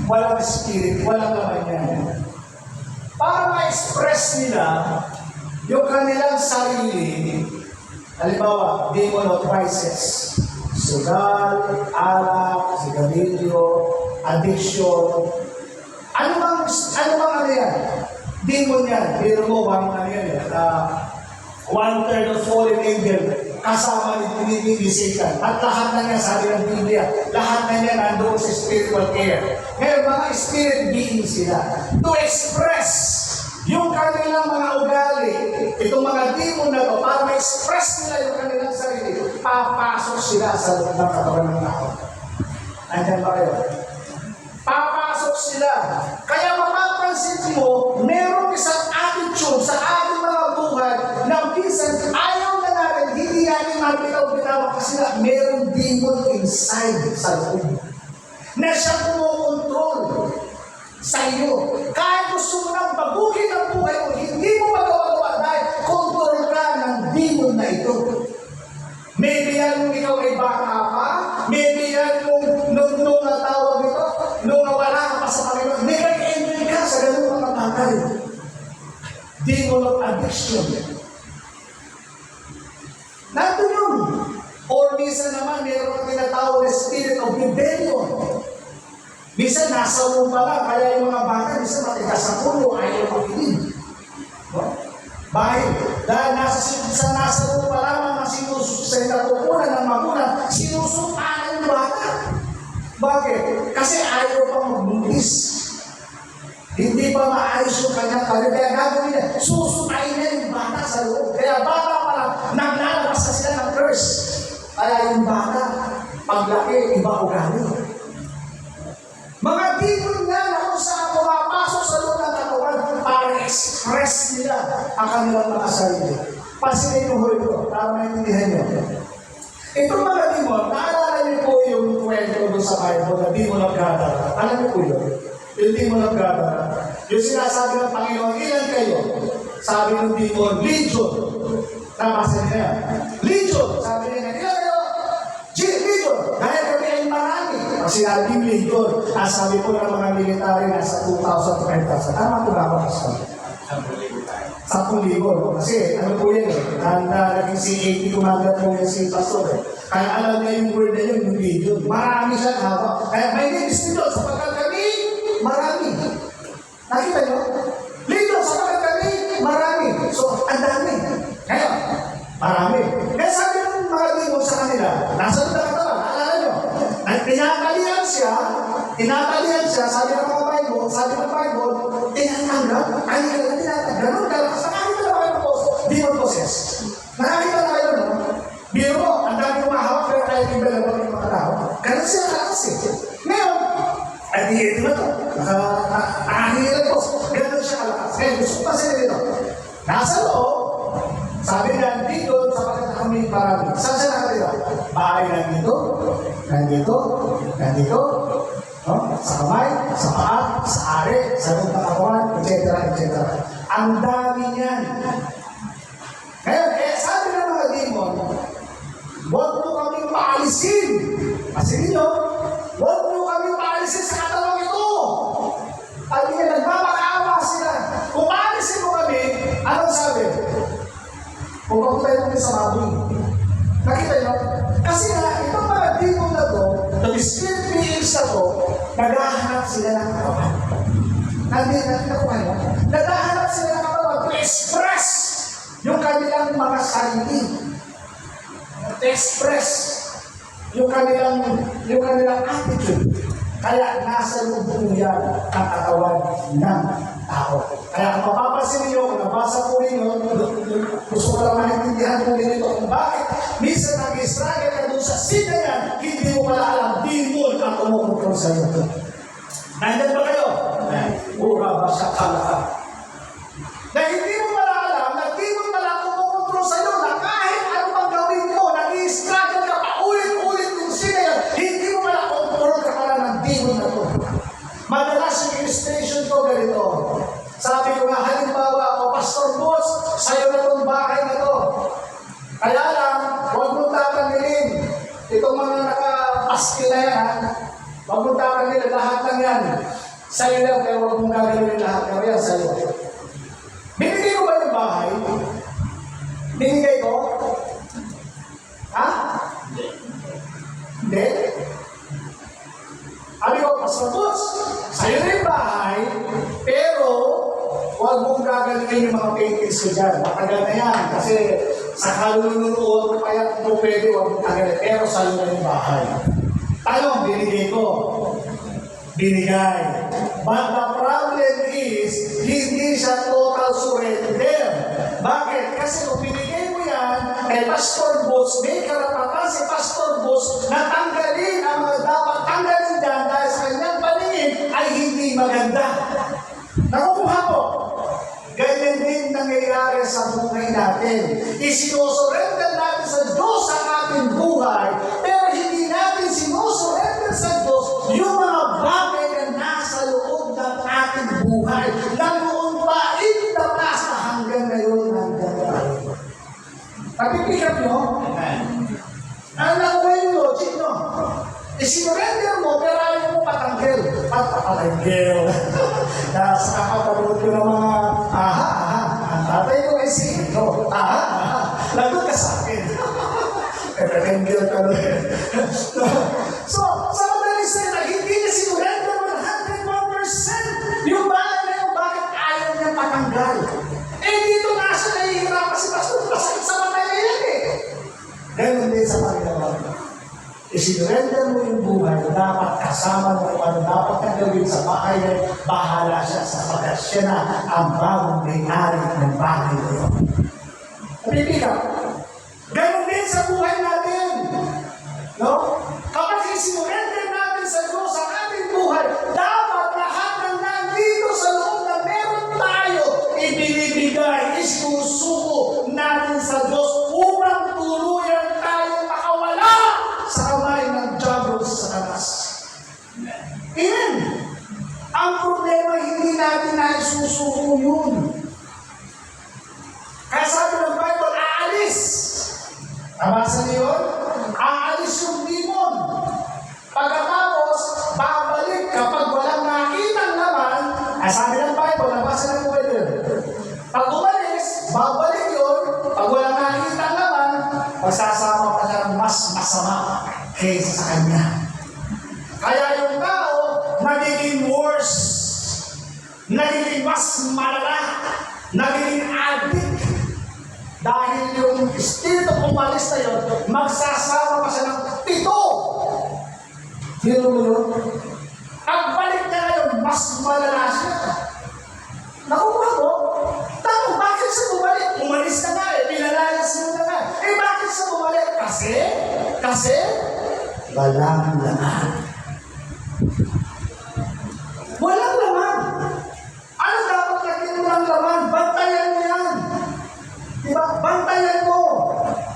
walang spirit, walang laman yan. Para ma-express nila yung kanilang sarili, halimbawa, demon of vices, sugal, alak, sigarilyo, addiction, ano bang yan? Demon yan. Pero mo, one-third of fallen angel kasama ni Satan. At lahat na niya, sabi ng Biblia, lahat na niya nandoon sa spiritual care. Ngayon, mga spirit beings sila. To express yung kanilang mga ugali, itong mga demon na to, para ma-express nila yung kanilang sarili, papasok sila sa loob ng katawan ng tao. Andiyan ba kayo? Papasok sila. Kaya mapapansin mo, merong isang attitude sa ating mga buhay na minsan ayaw na natin, hindi natin mabitaw-bitaw kasi na merong demon inside sa loob na siya kumokontrol sa iyo. Kahit gusto mo nang baguhin ang buhay mo, hindi mo magawa dahil kontrol ka ng demon na ito. Maybe yan nung ikaw ay bata pa, maybe yan nung natawag ito, nung nawala ka pa sa Panginoon, may nag-enjoy ka sa ganun mga tatay. Demon of addiction. Nandun yun. Or minsan naman, mayroon kang tinatawag na spirit of rebellion. Minsan nasa lupa lang, kaya yung mga bata, minsan matigas sa puno, ayaw makinig. Bakit? Dahil nasa lupa lamang na sa natutunan ng magulang, sinusukaan yung bata. Bakit? Kasi ayaw pang magbuntis. Hindi pa maayos yung kanyang karir. Kaya gagawin niya, susukain niya yung bata sa loob. Kaya bata pa lang, naglalabas na sila ng curse. Kaya yung bata, paglaki, iba ugali. Mga demon nga na kung saan pumapasok sa loob ng katawan para express nila ang kanilang mga sarili. Pansinin yung huli ko, para maintindihan nyo. Itong mga demon, naalala niyo po yung kwento doon sa Bible na demon of Gadara. Alam niyo po yun? Yung demon of Gadara. Yung sinasabi ng Panginoon, ilan kayo? Sabi ng demon, Legion. Nabasa niya yan. Legion. Sabi niya, ilan kayo? Legion. Dahil kami ay marami. Ang sinabing Legion, ang sabi po ng mga military nasa 2,000 to 5,000. Tama po ba ako? 10,000. Kasi ano po yan eh, naging si 80 kumagat po yan si Pastor eh. Kaya alam niya yung word na yun, yung video. Marami siya hawak. Kaya may name is Lindon, sapagkat kami, marami. Nakita niyo? Lindon, sapagkat kami, marami. So, ang dami. Kaya, marami. Kaya sabi ng mga demon sa kanila, nasa na katawan, naalala niyo? Tinatalian siya, sabi ng mga Bible, tinatanggap, ay tinatanggap, ganun kalakas. Nakakita na kayo ng demon possess. Nakakita na kayo, no? Biro mo, ang dami umahawak, pero kaya yung balabang yung mga tao. Ganun siya kalakas eh. Ngayon, ay di na to. Nakahilan po. Ganun siya kalakas. Ngayon, gusto ko kasi dito. Nasa loob, sabi niya, dito, sapagkat kami marami. Saan siya nakatira? Bahay nandito, no? Sa kamay, sa paa, sa ari, sa loob ng katawan, etc. Ang dami niyan. Ngayon, sabi ng mga demon, huwag mo kaming paalisin. Kasi ninyo, huwag mo kaming paalisin sa katawan ito. At hindi nagmamakawa sila. Kung paalisin mo kami, anong sabi? Kung pagkutay mo sa mabuhi. Nakita nyo? Kasi nga, itong mga demon na to, the spirit beings na to, naghahanap sila ng katawan. Nakita ko kayo? Naghahanap sila ng katawan to express yung kanilang mga sarili. To express yung kanilang attitude. Kaya nasa loob po yan ang katawan ng tao. Kaya kung mapapansin niyo, kung nabasa po ninyo, gusto ko lang maintindihan po ninyo kung bakit minsan nag-struggle ka doon sa sina yan, hindi mo pala alam, demon ang kumukontrol sa iyo. Nandiyan ba kayo? Ura ba siya kalaka? Na hindi mo pala alam, na demon pala kumukontrol sa iyo, na kahit ano pang gawin mo, nag-struggle ka pa ulit-ulit kung sina yan, hindi mo pala kontrol ka pala ng demon na to. Madalas yung illustration ko ganito. Sabi ko nga, halimbawa, o Pastor Boss, sa'yo na itong bahay na to. Kaya lang, huwag mong tatanggalin. Itong mga nakapaskil na yan, ha? Huwag mong tatanggalin, lahat lang yan. Sa'yo lang, pero huwag mong gagawin lahat. Pero yan, sa'yo. Binigay ko ba yung bahay? Binigay ko? Ha? Hindi. Sabi ko, Pastor Boss, sa'yo na yung bahay, pero huwag mong gagalingin yung mga paintings ko dyan. Matagal na yan. Kasi sa kalulunuot, kaya kung pwede, huwag mong tagalin. Pero sa'yo na yung bahay. Tanong, binigay ko. Binigay. But the problem is, hindi siya total surrender. Bakit? Kasi kung binigay mo yan, kay Pastor Boss, may karapatan si Pastor Boss na tanggalin ang mga dapat tanggalin dyan dahil sa kanyang paningin ay hindi maganda. Nakukuha po. Ganyan din nangyayari sa buhay natin. Isinusurrender natin sa Diyos ang ating buhay, pero hindi natin sinusurrender sa Diyos yung mga bagay na nasa loob ng ating buhay. Na noon pa, in the past, na hanggang ngayon, hanggang tayo. Napipikap nyo? Ang languay yung logic nyo. Isinurrender mo, pero ayaw mo patanggal. Patanggal. Sa kakapanood ko ng mga ang tatay ko ay sino. Lagot ka sa akin. Patanggal ka doon. So, sa madaling salita, hindi na sinurrender 101% yung bagay na yung bakit ayaw niya patanggal. Dito nga siya nahihirapan si Pastor. Masakit sa mata niya yan eh. Ganun din sa Panginoon. Isinurrender mo yung buhay, dapat kasama mo kung ano dapat na gawin sa bahay na bahala siya sapagkat siya na ang bagong may-ari ng bahay na yun. Napipika. Ganun din sa buhay natin. No? Kapag isinurrender natin sa Diyos ang ating buhay, dapat lahat ng nandito sa loob na meron tayo, ibinibigay, isusuko natin sa Diyos upang tuluyan tayo makawala sa kamay ng Diablo sa Satanas. Amen. Ang problema, hindi natin na isusuko yun. Kaya sabi ng Bible, aalis. Nabasa niyo yun? Aalis yung demon. Pagkatapos, babalik kapag walang nakitang laman, sabi ng Bible, nabasa ng Bible, pag umalis, magsasama pa siya ng mas masama kaysa sa kanya. Kaya yung tao, nagiging worse, nagiging mas malala, nagiging addict. Dahil yung espiritu umalis na yun, magsasama pa siya ng 7. Sino mo yun? Ang balik na ngayon, mas malala siya. Nakuha ko, tanong, bakit siya bumalik? Umalis na nga eh, pinalayas mo na nga. Eh bakit siya bumalik? Kasi, walang laman. Walang laman. Ano dapat lagyan mo ng laman? Bantayan mo yan. Diba? Bantayan mo.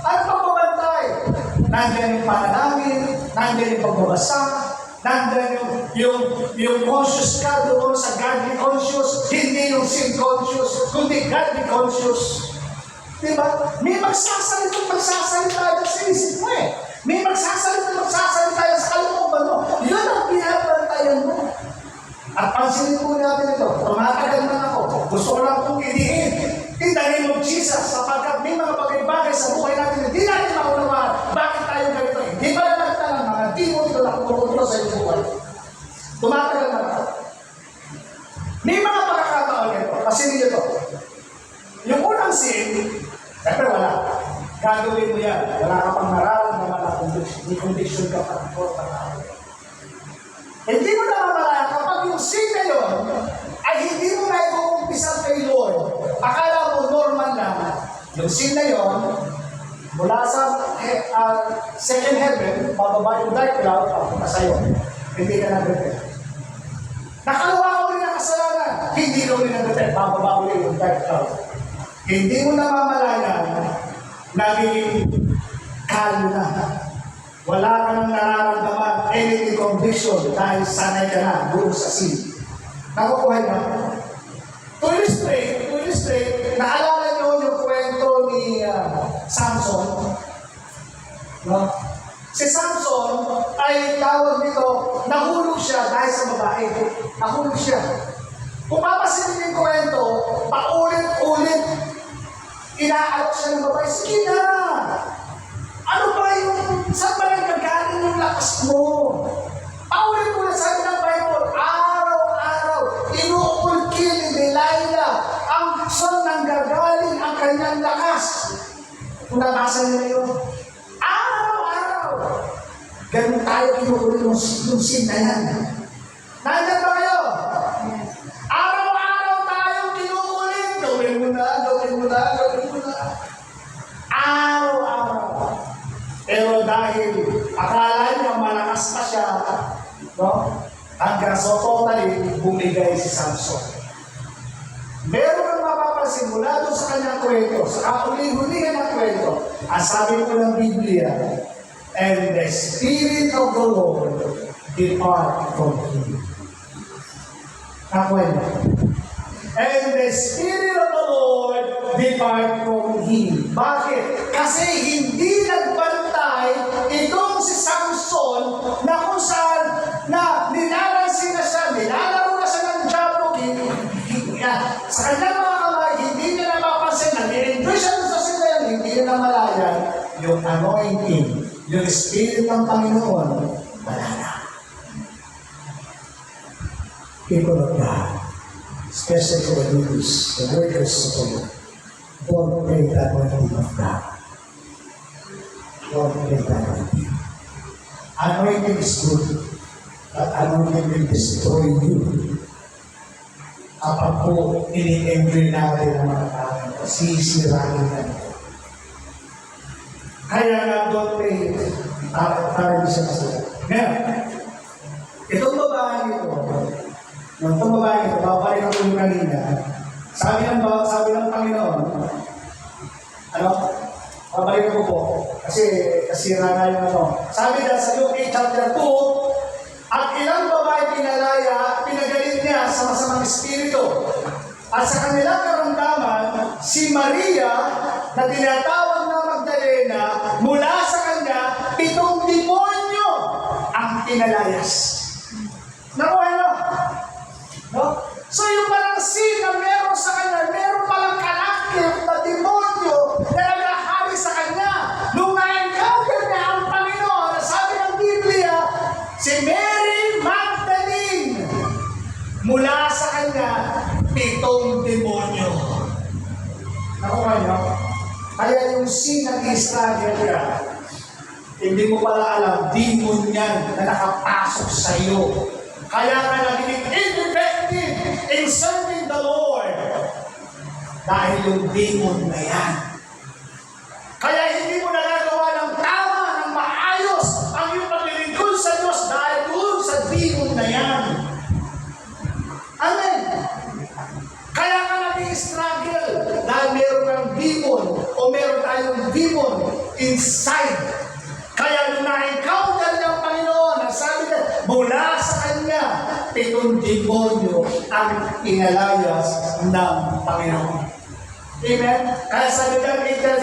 Ano pa mabantay? Nandiyan yung panalangin, nandiyan yung pagbabasa, nandiyan yung conscious ka doon sa godly conscious, hindi yung sin conscious, kundi godly conscious. Diba? May magsasalita dyan sa isip mo eh. May magsasalita yan sa kalooban mo. Yun ang pinabantayan mo. At pansinin po natin ito, tumatagal man ako, gusto ko lang itong idiin. In the name of Jesus, sapagkat may mga bagay-bagay sa buhay natin, hindi natin maunawaan bakit tayo ganito. Hindi ba naman ng mga demon ito na kumukulo sa iyong buhay? Tumatagal man ako. May mga pagkakataon nito, kasi nito. Yung unang sin, siyempre wala. Gagawin mo yan. Wala ka pang nararamdaman na conviction. May conviction ka pa. Hindi mo na mamalayan kapag yung sin na yun ay hindi mo na i-uumpisan kay Lord. Akala mo normal lang. Yung sin na yun, mula sa second heaven, pababa yung dark cloud, papunta sa'yo. Hindi ka nag-repent. Nakalawa ko rin ang kasalanan. Hindi rin nag-repent. Pababa ulit yung dark cloud. Hindi mo na mamalayan, naging kalyo na. Wala ka nang nararamdaman any conviction dahil sanay ka na doon sa sin. Nakukuhay na? To illustrate, naalala niyo yung kwento ni Samson? No? Si Samson ay tawag nito, nahulog siya dahil sa babae. Nahulog siya. Kung papasinin yung kwento, paulit-ulit, inaalok siya ng babae. Sige na! Ano ba yung, saan ba nagkagaling yung lakas mo? Paulit-ulit sabi ng Bible, araw-araw, inuulki ni Delilah ang saan nanggagaling ang kanyang lakas. Kung nabasa niyo yun, araw-araw. Ganun tayo inuulit yung sin na yan. Nandiyan ba kayo? Araw-araw tayong inuulit. Gawin mo na. Araw-araw. Pero dahil akala niya malakas pa siya, no? Hanggang so totally bumigay si Samson. Meron kang mapapansin mula doon sa kanyang kwento, sa kauli-hulihan ng kwento, ang sabi ko ng Biblia, and the Spirit of the Lord depart from him. Nakwento. And the Spirit of the Lord depart from him. Bakit? Kasi hindi nagbantay itong si Samson na kung saan na nilalansin na siya, nilalaro na siya ng diablo, sa kanyang mga kamay, hindi niya napapansin, nag-i-enjoy siya sa sinayan, hindi niya namalayan yung anointing, yung Spirit ng Panginoon, wala na. People of God, especially for the leaders, the workers of the Lord, don't pray that anointing of God. Don't pray that anointing. Anointing is good, but anointing will destroy you. Kapag po ini-enjoy natin ang mga tao, sisirain na ito. Kaya nga don't pray para di siya masaya. Ngayon, itong babae ito, babalik ako yung kanina, sabi ng Panginoon, babalik ako po, kasi kasira na yung sabi na sa Luke chapter 2, at ilang babae pinagaling niya sa masamang espiritu. At sa kanilang karamdaman, si Maria, na tinatawag na Magdalena, mula sa kanya, 7 demonyo ang pinalayas. Nakuha na? No? So yung parang sin na meron sa kanya, meron palang kalakip na demonyo na naghahari sa kanya. Nung Nakuha niyo? Kaya yung sin nag-struggle ka, hindi mo pala alam, demon yan na nakapasok sa iyo. Kaya ka naging ineffective in serving the Lord. Dahil yung demon na yan. Kaya hindi mo nagagawa ng tama, ng maayos ang iyong paglilingkod sa Diyos dahil doon sa demon na yan. Amen. Kaya ka nag-struggle dahil meron kang demon o meron tayong demon inside. Kaya nung na-encounter niya ang Panginoon, sabi niya, mula sa Kanya, 7 demonyo ang inalayas ng Panginoon. Amen? Kaya sabi niya,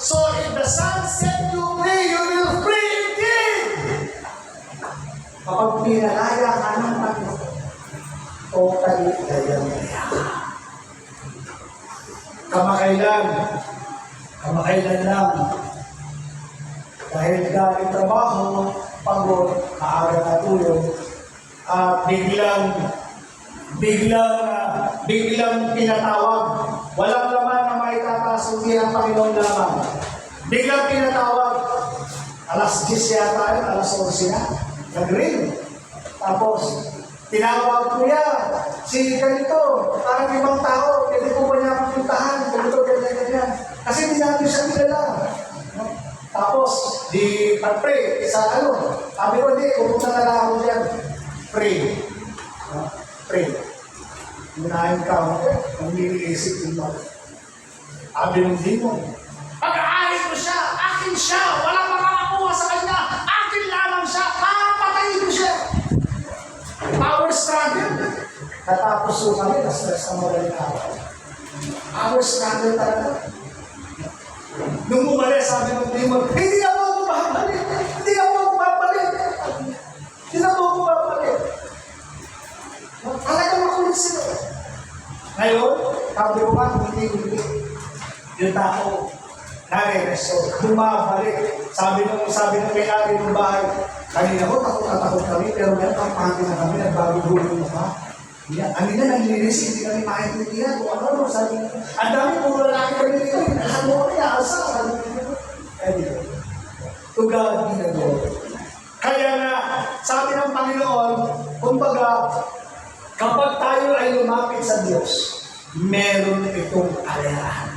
so if the Son set you free, you will free indeed. Kapag pinalaya ka ng Panginoon, totally dayang-daya. Kamakailan lang, dahil galing trabaho, pagod, maaga na tulog, at biglang pinatawag. Walang laman na maitatasungi ang Panginoon lamang. Biglang pinatawag. Alas 10 yata, alas 11 na. Nag-ring. Tapos, tinawag ko yan. Si ganito, parang ibang tao, pwede ko ba niya puntahan? Ganito, ganyan. Kasi hindi natin siya kilala. Tapos, di pag-pray, sabi ko, hindi, pumunta na lang ako dyan. Pray. Pray. Unahin ka ako, ang niliisip yung mga. Sabi ng demon, pag-aalit mo siya, akin siya, walang makakakuha sa kanya, akin lamang siya, papatayin mo siya. Power struggle. Natapos po kami, na-stress ang magaling ako. Power struggle talaga. Nung umalis, sabi ng demon, hindi na mo ako babalik. Hindi na mo ako babalik. Hindi na mo ako babalik. Talagang makulit sila. Ngayon, sabi ko nga, hindi. Yung tao, nare-reso, bumabalik. Sabi ng may-ari ng bahay, kanina ko, takot kami, pero ngayon, kapahati na kami, nagbago-gulo mo pa. Ang ina naglilinis, hindi kami maintindihan kung ano, sabi nga. Ang dami puro lalaki kami dito, lahat mo kami asa, sabi nga. To God be the glory. Kaya nga, sabi ng Panginoon, kumbaga, kapag tayo ay lumapit sa Diyos, meron itong alalahan.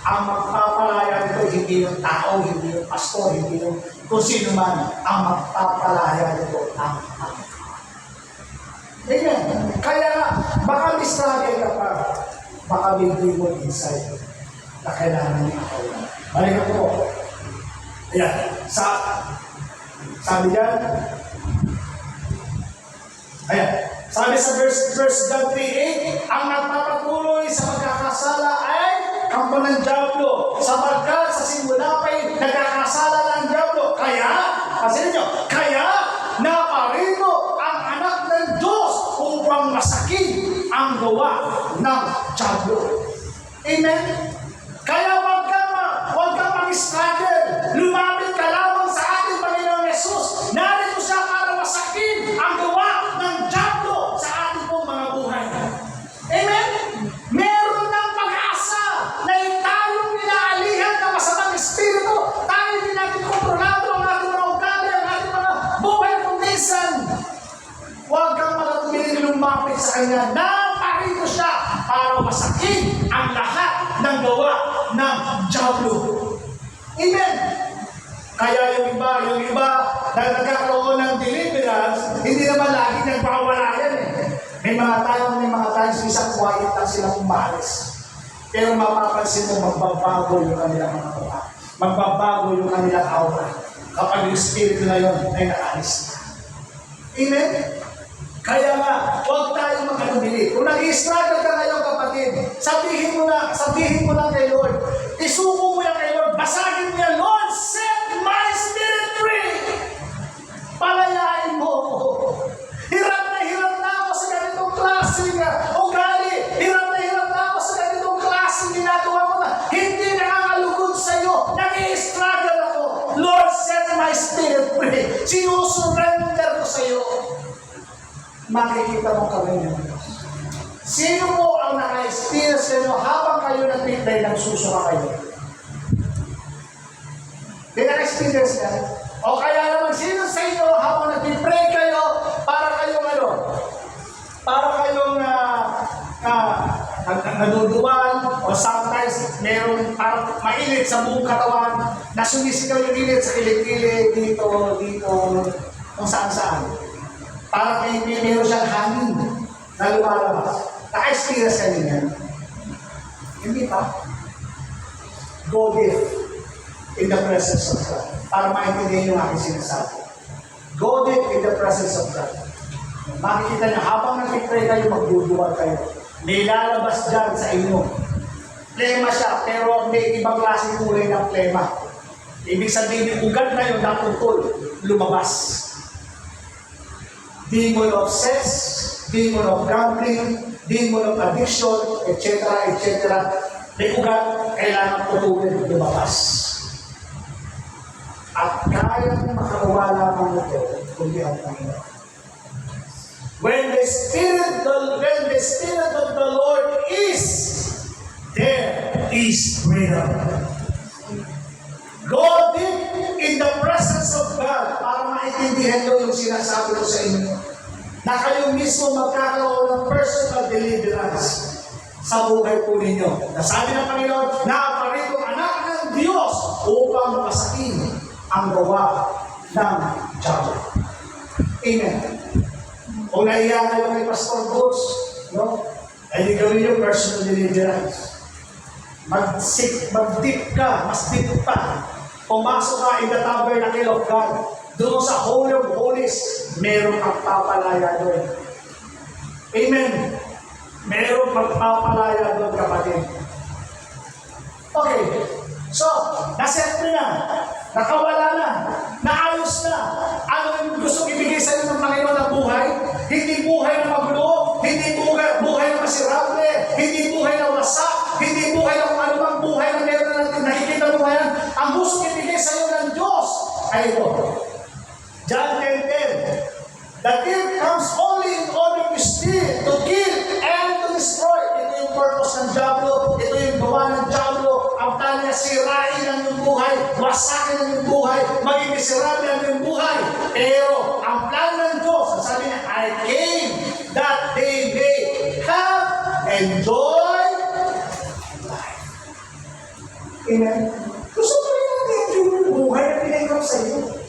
Ang magpapalaya nito, hindi yung tao, hindi yung pastor, hindi yung kung sino man, ang magpapalaya nito ang Panginoon. Amen. Kaya baka mistruggle ka pa, baka may demon inside na kailangan niya ako. Balikan ko. Ayan. Sabi dyan. Ayan. Sabi sa verse John 3:8, ang nagpapatuloy sa magkakasala ay kampo ng Diablo. Sapagkat sa simula pa'y nagkakasala ng Diablo. Kaya, kasi ninyo, kaya naparito ang anak ng Diyos upang masakin ang gawa ng Diablo. Amen? Kaya huwag kang mag-struggle. Lumapit ka lamang sa ating Panginoong Yesus. Narito siya para masakin ang gawa ng Diablo sa ating pong mga buhay. Amen? Meron ng pag-asa na tayong inaalihan ng masamang espiritu. Tayo din natin kontrolado ang ating mga ugali, ang ating mga buhay kung minsan. Huwag kang magatumiling lumapit sa Kanya. Naparito siya para masakin ang lahat ng gawa ng Diablo. Amen. Kaya yung iba na nagkakaroon ng deliverance, hindi naman lagi nagpawala yan eh. May mga times, isang quiet lang silang umalis. Pero mapapansin mo, magbabago yung kanilang mga gawa. Magbabago yung kanilang aura. Kapag yung spirito na yun ay nakaalis na. Amen? Kaya nga, huwag tayo magkatubili. Kung nag-i-struggle ka ngayon, kapatid, sabihin mo na kay Lord. Isuko mo yan kay Lord. Basagin mo yan, Lord, set my spirit free. Palayain mo ako. Hirap na ako sa ganitong klaseng ugali. Hirap na ako sa ganitong klaseng ginagawa ko na hindi nakakalugod sa iyo. Nag-i-struggle ako. Lord, set my spirit free. Sinusurrender ko sa iyo. Makikita mo kami ng Diyos. Sino po ang ang naka-experience kayo habang kayo nag-pray, nagsusuka kayo? Di naka-experience ka? O kaya naman, sino sa inyo habang nag-pray kayo, para kayong ano? Para kayong naduduan, o sometimes merong parang mainit sa buong katawan, na sumisigaw yung init sa kilig-kilig, dito, kung saan-saan. Parang meron siyang hangin na lumalabas. Naka-experience ka niya. Hindi pa. Go deep in the presence of God. Para maintindihan yung aking sinasabi. Go deep in the presence of God. Makikita niya, habang nag-pray kayo, magduduwag kayo. May lalabas dyan sa inyo. Plema siya, pero may ibang klaseng kulay ng plema. Ibig sabihin, yung ugat na yun, naputol, lumabas. Demon of sex, demon of gambling, demon of addiction, etc., etc. May ugat, kailangan putulin, lumabas. At kaya makagawa lamang ito, kundi ang Panginoon. When the Spirit of the Lord is, there is freedom. Go deep in the presence of God para maintindihan nyo yung sinasabi ko sa inyo. Na kayo mismo magkakaroon ng personal deliverance sa buhay po ninyo. Nasabi ng Panginoon, naparito ang anak ng Diyos upang mapasakin ang gawa ng diablo. Amen. Kung naiya kayo kay Pastor Boots, no? Ay gawin yung personal deliverance. Mag-deep ka, mas deep pa. Pumasok ka in the tabernacle of God. Doon sa Holy of Holies, meron kang papalaya doon. Amen. Meron magpapalaya doon, kapatid. Okay. So, nasettle na. Nakawala na. Naayos na. Ano yung gusto ibigay sa inyo ng Panginoon na buhay? Hindi buhay na magulo. Hindi buhay na masirable. Hindi buhay na wasak. Hindi buhay na kung anumang buhay na meron na natin nakikita buhay na. Ang gusto ibigay sa inyo ng Diyos ay ito. John 10:10. The thief comes only in order to steal, to kill, and to destroy. Ito yung purpose ng diablo. Ito yung gawa ng diablo. Ang plan niya, sirain ang iyong buhay, wasakin ang iyong buhay, maging miserable ang iyong buhay. Pero ang plan ng Diyos, sabi niya, I came that they may have enjoy life. Amen. Gusto ko rin natin yung buhay na pinahirap sa iyo.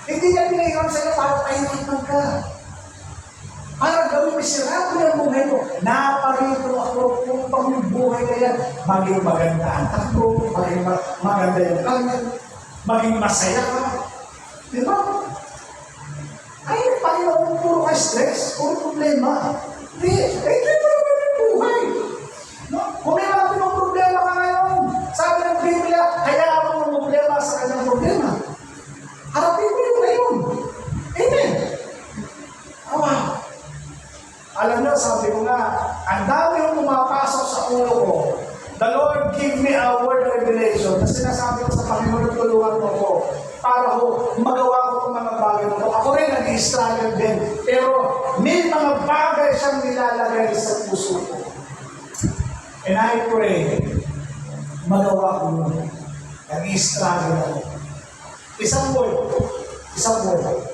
Hindi niya pinahirap sa iyo para pahirapan ka. Para gawin miserable ang buhay mo. Naparito ako kung pang yung buhay na yan. Maging maganda ang takbo, maging maganda yung kanya, maging masaya ka. Di ba? Ay, Panginoon, puro ka stress, puro problema. Hindi, ito yung buhay. No? Kung may mga problema ka ngayon, sabi ng Biblia, kaya ako ng problema sa kanyang problema. Harapin mo yung ngayon. Amen. Oh, wow. Alam niyo, sabi ko nga, ang dami yung pumapasok sa ulo ko. The Lord give me a word of revelation na sinasabi ko sa Panginoon, tulungan mo ko para ho magawa ko itong mga bagay mo. Ako rin nag-i-struggle din. Pero may mga bagay siyang nilalagay sa puso ko. And I pray, magawa ko mo. Nag-i-struggle ako. Isang word.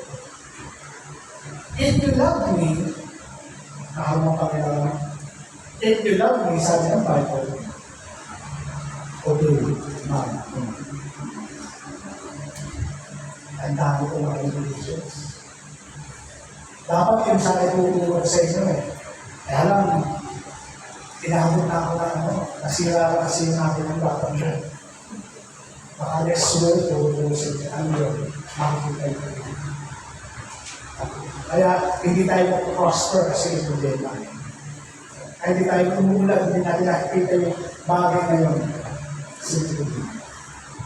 If you love me, kahamang Panginoon. If you love me, sabi ng Bible, obey my command. Ang dami ko mga regulations. Dapat yung sana itutulog sa inyo eh. Kaya lang, tinabot na ako na nasira kasi natin ang batang siya. Baka next year, tulog sa inyo. Ano yun? Makikita yun. Kaya hindi tayo mag-prosper kasi yung problema. Kaya hindi tayo kumulat, hindi natin nakikita yung bagay na yun.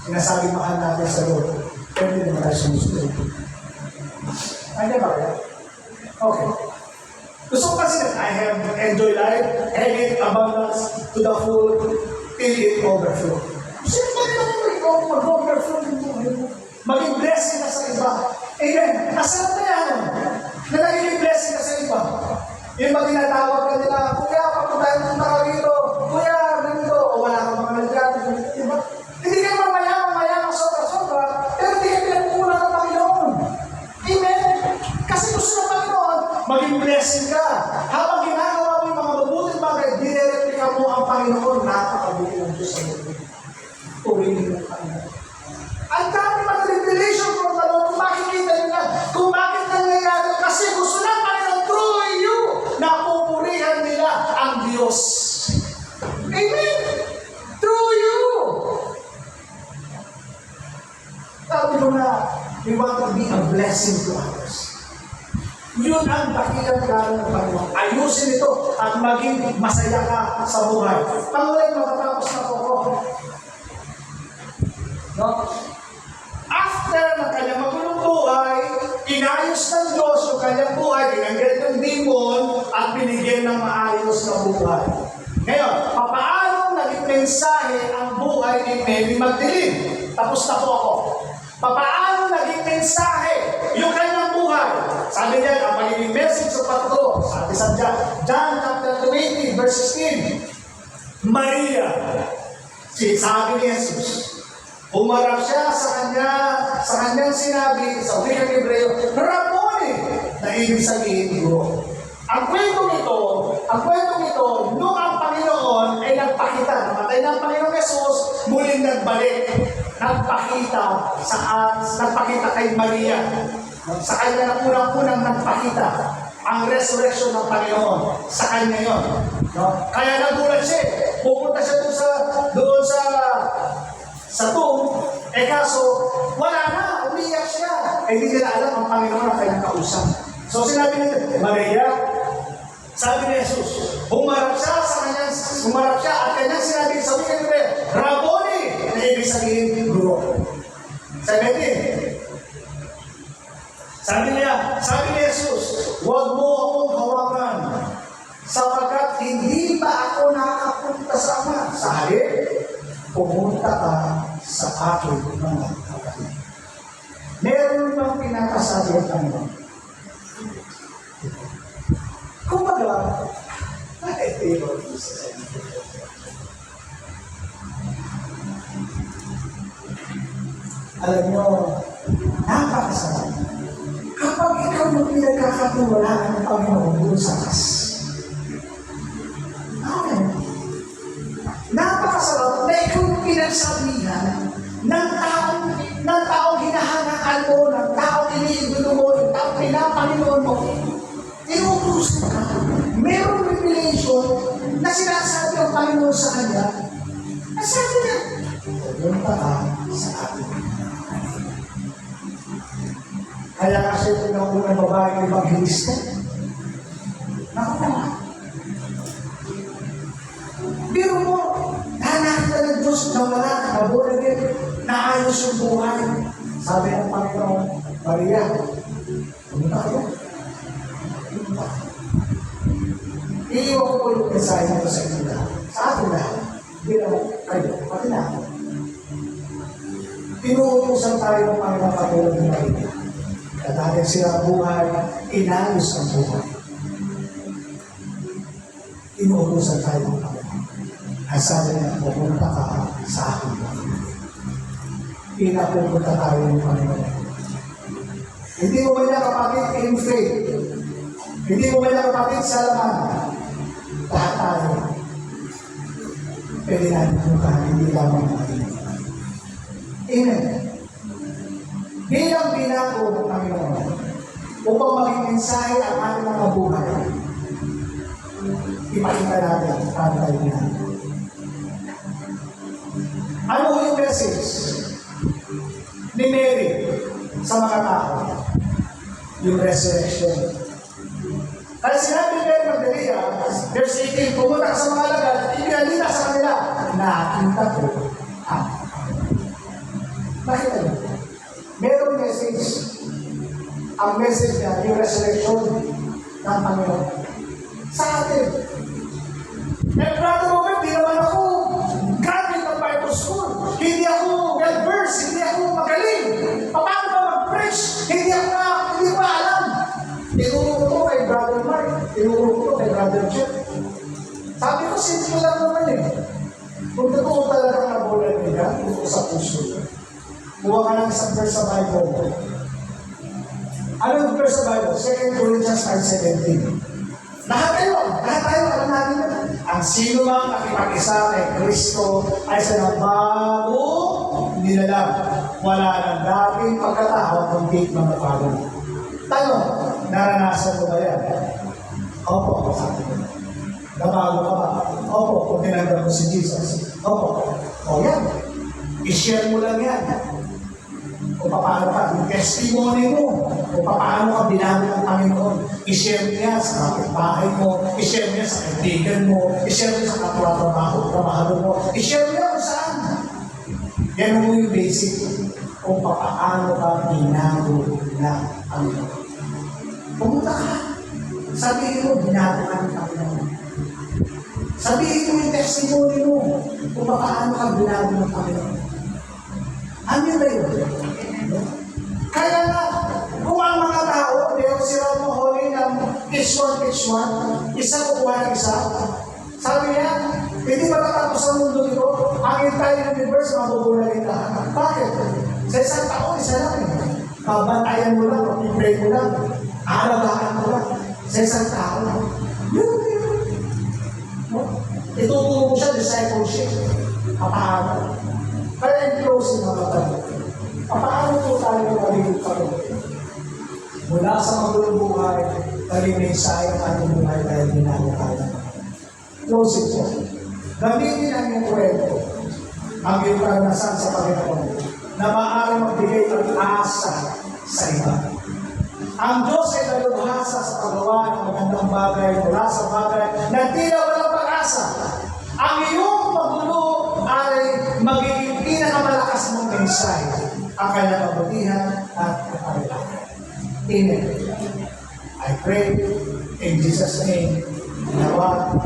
Sinasabi mahal natin sa Lord, pwede naman tayo sumusunod. Ay, ba kaya? Okay. Gusto ko kasi that I have enjoyed life, having abundance to the full, till it overflow. Gusto ko naman mag-overflow yung buhay mo. Maging blessing na sa iba. Amen. Masarap na yan. Na nagiging blessing ka sa iba. Yung pag tinatawag ka nila, kuya, papuntahin mo na dito. Kuya, ganito. O wala kang mga nagdyan. Diba? Hindi kayo mamaya, sobra-sobra. Pero hindi kayo pinagpupunan ng Panginoon. Amen? Kasi gusto ng Panginoon, maging blessing ka. Habang ginagawa mo yung mga mabuting bagay, dinereplika mo ang Panginoon. Napakabuti ng Diyos sa mundo. Purihin mo ang Panginoon. Ang dami mga revelation from the Lord, kung makikita nyo na, kung bakit nangyayari, kasi gusto ng Panginoon through you, na pupurihan nila ang Diyos. Amen? Through you. Sabi ko na, we want to be a blessing to others. Yun ang dakilang plano ng Panginoon. Ayusin ito at maging masaya ka sa buhay. Pangulit, matatapos na po ako. No? After ng kanyang magulong buhay, inayos ng Diyos yung kanyang buhay, binanggan ng demon, at binigyan ng maayos na buhay. Ngayon, papaano naging mensahe ang buhay ni Mary Magdalene? Tapos na po ako. Papaano naging mensahe yung kanyang buhay? Sabi niya, ang magiging message sa patro, sabi sa John chapter 20, verse 16, Maria, sabi ni Jesus, umarap siya sa kanyang sinabi sa wikang Hebreo, Rabboni, na ibig sabihin guro. Ang kwentong ito, nung ang Panginoon ay nagpakita, namatay ng Panginoon Jesus, muling nagbalik, nagpakita kay Maria. Sa kanya na unang-unang nagpakita ang resurrection ng Panginoon. Sa kanya yon. No? Kaya nagulat siya, pupunta siya doon sa tomb, kaso, wala na, umiyak siya. Hindi nila alam ang Panginoon na kanyang kausap. So sinabi niya, Maria, sabi ni Jesus, humarap siya at kanyang sinabi sa wikang Hebreo, Rabboni, na ibig sabihin, guro. 17. Sabi ni Jesus, huwag mo akong hawakan, sapagkat hindi pa ako nakakapunta sa Ama. Sa halip, pumunta ka sa akin ng kapatid. Meron bang pinakasabi ang Panginoon? Kumbaga, naitiro sa alam nyo, napakasarap. Kapag ikaw yung pinagkakatiwalaan ng Panginoon doon sa kas. Napakasarap na ikaw yung pinagsabihan ng taong hinahangaan mo, ng taong iniigulo mo, ng taong pinapanginoon mo. Inutusan ka. Merong revelation na sinasabi ang Panginoon sa kanya. Nasabi niya, pumunta ka sa akin. Kaya kasi ito ng unang babae ng Evangelista. Nakapala. Pero mo, nakakita ng Diyos na wala, naboragin, naayos yung buhay. Sabi ng Panginoon, Maria, pumunta ka doon. Iiwan ko po yung mensahe nito sa inyo lahat. Sa atin lahat. Hindi naman kayo, pati na ako. Tinuutusan tayo ng Panginoon katulad ng Maria. Dahil sila buhay, inayos ang buhay. Inuutusan tayo ng Panginoon. Ang sabi niya, pupunta ka sa akin. Pinapupunta tayo ng Panginoon. Hindi mo ba niya kapatid in faith? Hindi mo ba niya kapatid sa laman? Lahat tayo. Pwede natin puntahan, hindi lamang natin. Amen. Bilang binako ng Panginoon, upang maging mensahe ang ating mga buhay, ipakita natin paano tayo binako. Ano yung message ni Mary sa mga tao? Yung resurrection. Kaya sinabi ni Mary Magdalene, verse 18, pumunta ka sa mga alagad, ipinalita sa kanila, nakita ko ang bakit ano? Merong message. Ang message niya, yung resurrection ng Panginoon. Sa atin. Brother Robert, di naman ako graduate ng Bible School. Hindi ako well-versed. Hindi ako magaling. Paano ba mag-preach? Hindi ko alam. Tinuro ko kay Brother Mark. Tinuro ko puso. Kuha ka ng isang verse sa Bible. Ano yung verse sa Bible? 2 Corinthians 5:17. Lahat tayo, alam natin na. Ang sino mang nakipag-isa kay Kristo ay sa nagbago nilalang. Wala nang dating pagkatao kundi mga bago. Tayo, naranasan mo ba yan? Opo, sabi ko. Nabago ka ba? Opo, kung tinanggap mo si Jesus. Opo. O yan. I-share mo lang yan. Kung paano ka, yung testimony mo, kung paano ka binago ng Panginoon, i-share niya sa kapitbahay mo, i-share niya sa kaibigan mo, i-share niya sa kapwa-trabaho mo, i-share niya kung saan. Yan mo yung basic kung paano ka binago ng Panginoon. Pumunta ka, sabihin mo, binago ka ng Panginoon. Sabihin mo yung testimony mo kung paano ka binago ng Panginoon. Ano ba yun? Kaya na, kung ang mga tao, sila mo huli ng each one, isa kukuha ng isa, sabi niya, hindi matatapos ang mundo nito, ang entire universe, mabubulan kita. Bakit? Sa isang taon, isa lang eh. Bantayan mo lang, pag-pray mo lang, aalagaan mo lang, sa isang tao. Yun. Ituturo mo siya, discipleship. Papaano? Kaya in closing mga tayo. Paano po tayo magiging Panginoon? Mula sa magulong buhay, naging mensahe ang ating buhay dahil binago tayo. Closing po. Gamitin ang iyong kwento, ang iyong karanasan sa Panginoon, na maaaring magbigay ng asa sa iba. Ang Diyos ay nalubhasa sa paggawa ng magandang bagay mula sa bagay na tila walang pag-asa. Ang iyong magulo ay magiging pinakamalakas mong mensahe, ang kanyang kabutihan at kapalitan. Amen. I pray in Jesus' name, nawa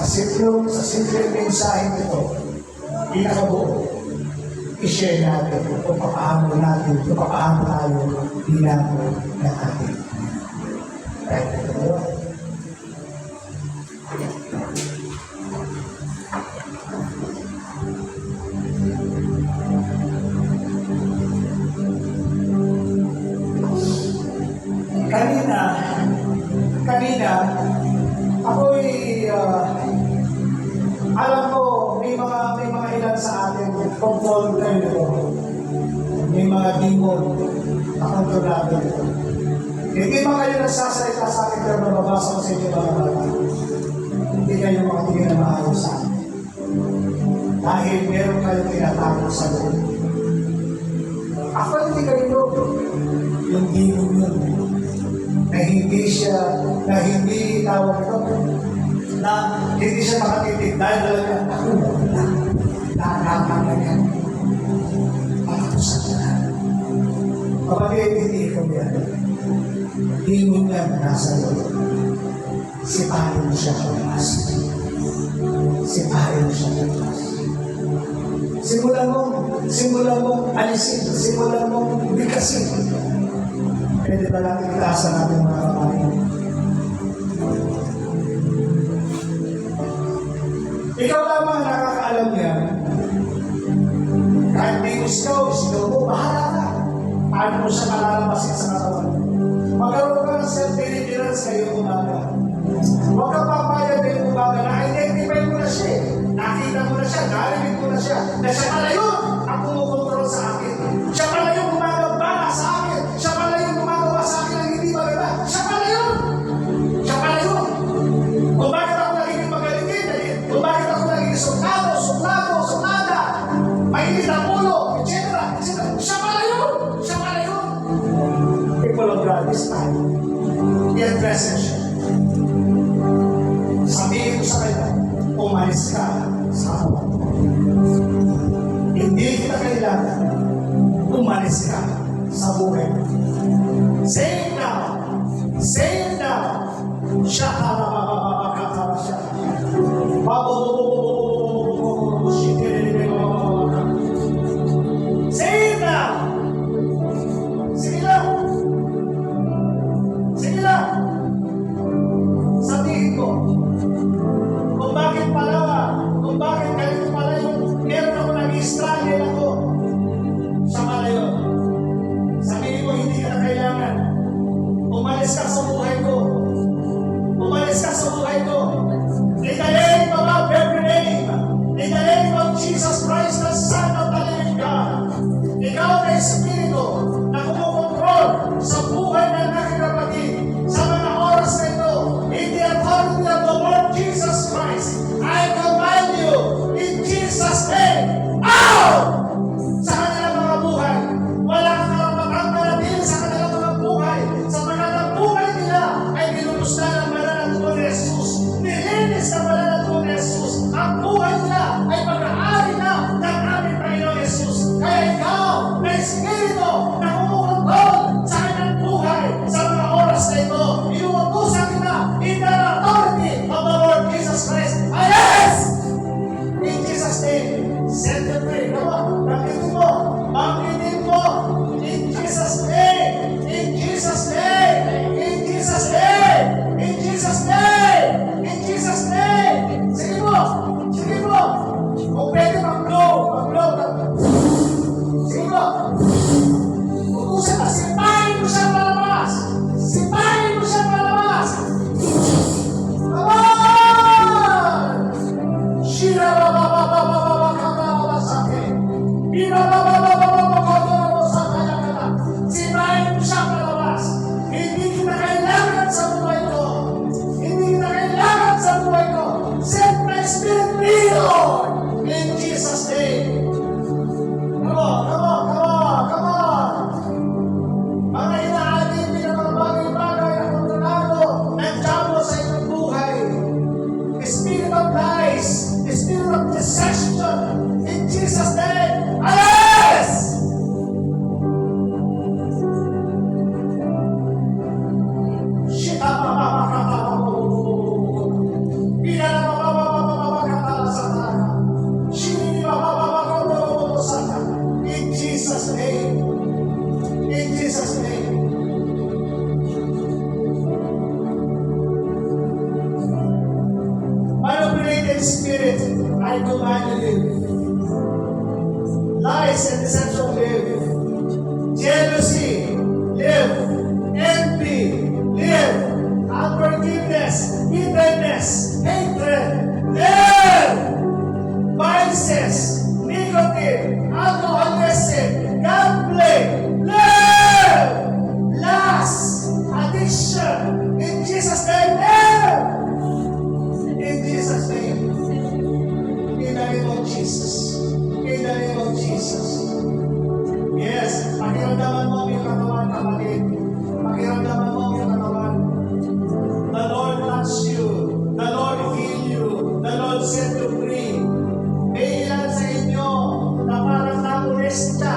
sa simpleng mensahe nito, pinakabuo, i-share natin kung paano tayo binago ng ating. Right? Kanina, ako'y alam ko, may mga ilan sa atin control nito. May mga demon na kontrolado nito. Hindi ba kayo nagsasalita sa akin pero nababasa ko sa inyo mga bata? Hindi kayo makatingin na maayos sa akin. Dahil meron kayo tinatapos sa loob. Ako hindi kayo yung demon yun. Na hindi tawag ito, na hindi siya makatitig dahil talaga ako nakakama yan. Pakakusan na. Kapag hindi ko yan, demon yan nasa loob. Sipahin mo siya kalabas. Sipahin mo siya kalabas. Simulan mong alisin, simulan mong bikasin. Pwede ba lang itaasan natin mga kamay? Ikaw lamang nakakaalam niya. Kahit may uskaw, sigaw mo, bahala ka. Paano mo siya malalabasin sa katawan? Magkaroon ka ng self-deliverance ngayong umaga. Huwag ka papayag ngayong umaga. Na-identify mo na siya eh. Nakita mo na siya, narinig mo na siya. Na siya pala yun ang kumukontrol sa akin. Siya pala yung gumagabala sa akin. Siya pala yung gumagawa sa akin ng hindi maganda. Siya pala yun. Siya pala yun. Kung bakit ako nagiging magaling, kung bakit ako nagiging suklado, mainit ang ulo, etc. Siya pala yun. Siya pala yun. People of God, this time, i-address siya. Sabihin ko sa kanya, umalis ka sa kawan. Hindi kita kailangan, umalis ka sa buhay. Say it now. Say it now. Shaka-ba-ba-ba-ba-ba-ba-ba-ba. Say it now. Sige lang. Sige lang. Sabihin ko. Kung bakit ganito pala yung meron ako nag-struggle ako lies and deception live. Jealousy, live. Envy, live. Unforgiveness, bitterness, hatred, live. Vices, nicotine, alcoholism, gambling, live. Lust, addiction, in Jesus' name, live. In Jesus' name. In the name of Jesus. In the name of Jesus. Yes, pakiramdaman mo ang iyong katawan, kapatid. Pakiramdaman mo ang iyong katawan. The Lord touch you. The Lord heal you. The Lord set you free. May ilan sa inyo na parang namolestya,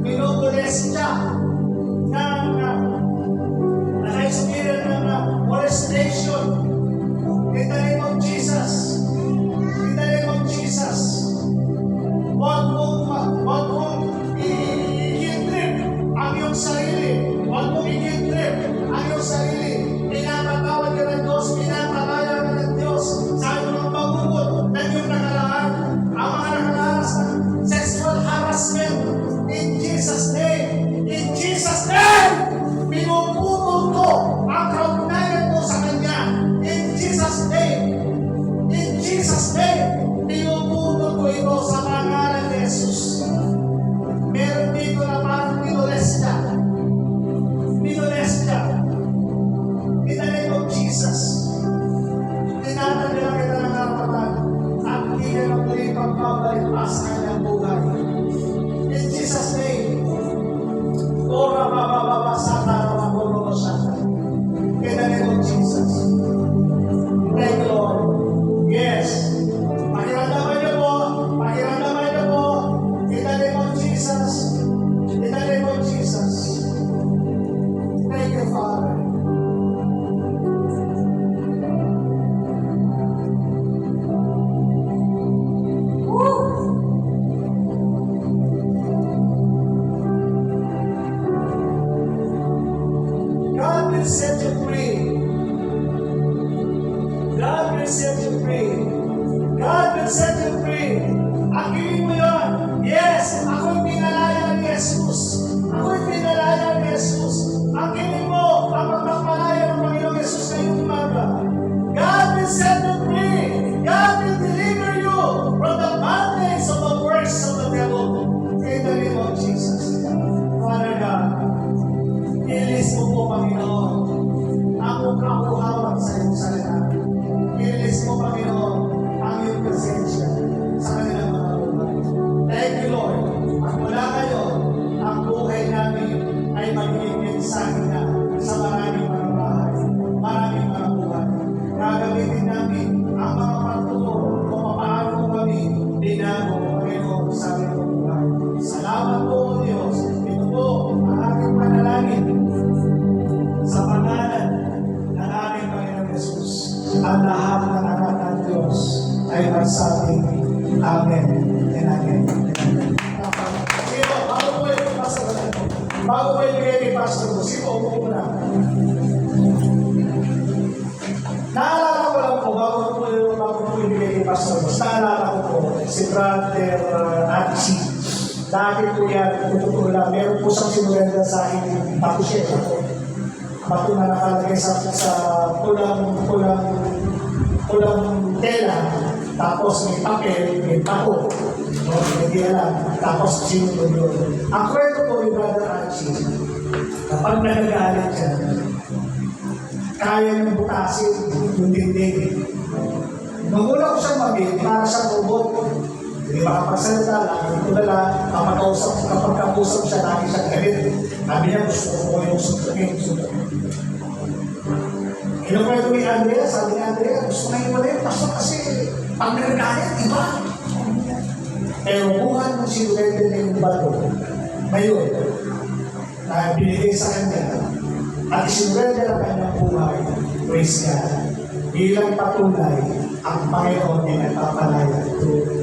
minumolestya, na-experience ng molestation. In the name of Jesus. In the name of Jesus. Huwag mong i-guilt-trip ang iyong sarili. Huwag mong i-guilt-trip ang iyong sarili. Pinapatawad ka ng Diyos, pinapalaya ka ng Diyos sa anumang pagubot ng iyong nakaraan. Ang mga nakaranas ng sexual harassment. In Jesus' name. In Jesus' name! Pinuputol ko ang kaugnayan mo sa Kanya. In Jesus' name. In Jesus' name. Pinuputol ko ito sa pangalan ni Jesus. Meron dito na parang minolestya. Minolestya. In the name of Jesus. Tinatanggalan kita ng karapatan at hindi ka na muli pagbabalik pa sa kanyang buhay. In Jesus' name. Ora bababa sata ramaboro sata. In the name of Jesus. Thank you, Lord. Yes. Pakiramdaman niyo po. Pakiramdaman niyo po. In the name of Jesus. In the name of Jesus. Thank you, Father. God will set you free. God will set you free. God will set you free. Akilin mo yun. Yes, ako'y pinalaya ni Jesus. Ako'y pinalaya ni Jesus. Akilin mo ang pagpapalaya ng Panginoong Jesus ngayong umaga. God will set you free. God will deliver you from the bondage of the works of the devil. In the name of Jesus. Father God, ilis mo po, Panginoon, ang kakuhawan sa iyong salita. Ilis mo, Panginoon, ang iyong presensya sa kanilang mga buhay. Thank you, Lord. At mula ngayon, ang buhay namin ay magiging mensahe na sa maraming mga bahay, maraming mga buhay. Gagamitin namin ang mga pagtuturo kung paano mo kami binago, Panginoon, sa aming buhay. Salamat po, Diyos. Ito po ang aking panalangin sa pangalan ng aming Panginoon Jesus. Ang lahat ng anak ng Diyos ay magsabing Amen and Amen. Sino? Bago po yung pastor ko. Bago po yung bigay ni pastor ko. Sino? Upo ko na. Naalala ko lang po, bago po yung bigay ni pastor ko. Naalala ko po, si Brother Atsi. Dati po yan, totoo lang, meron po siyang sinurenda sa akin, tapos siya ako. Bato na nakalagay sa pulang tela, tapos may papel, may pako. No, hindi alam. Tapos sinunod yun. Ang kwento po yung Brother Archie, kapag nagagalit siya, kaya niyang butasin yung dinding. Nung una ko siyang mag-in, para siyang robot. Hindi makapagsalita, lagi tulala, kapag kausap siya, lagi siyang galit. Sabi niya, gusto ko yung suntukin. Kinukwento ni Andrea, sabi ni Andrea, gusto na yung mali, pastor kasi pag nagagalit, iba. Pero buhan mo si Lede na yung bato, ngayon, na binigay sa kanya, at isinurenda ang kanyang buhay, praise God, bilang patunay, ang Panginoon ay nagpapalaya ito.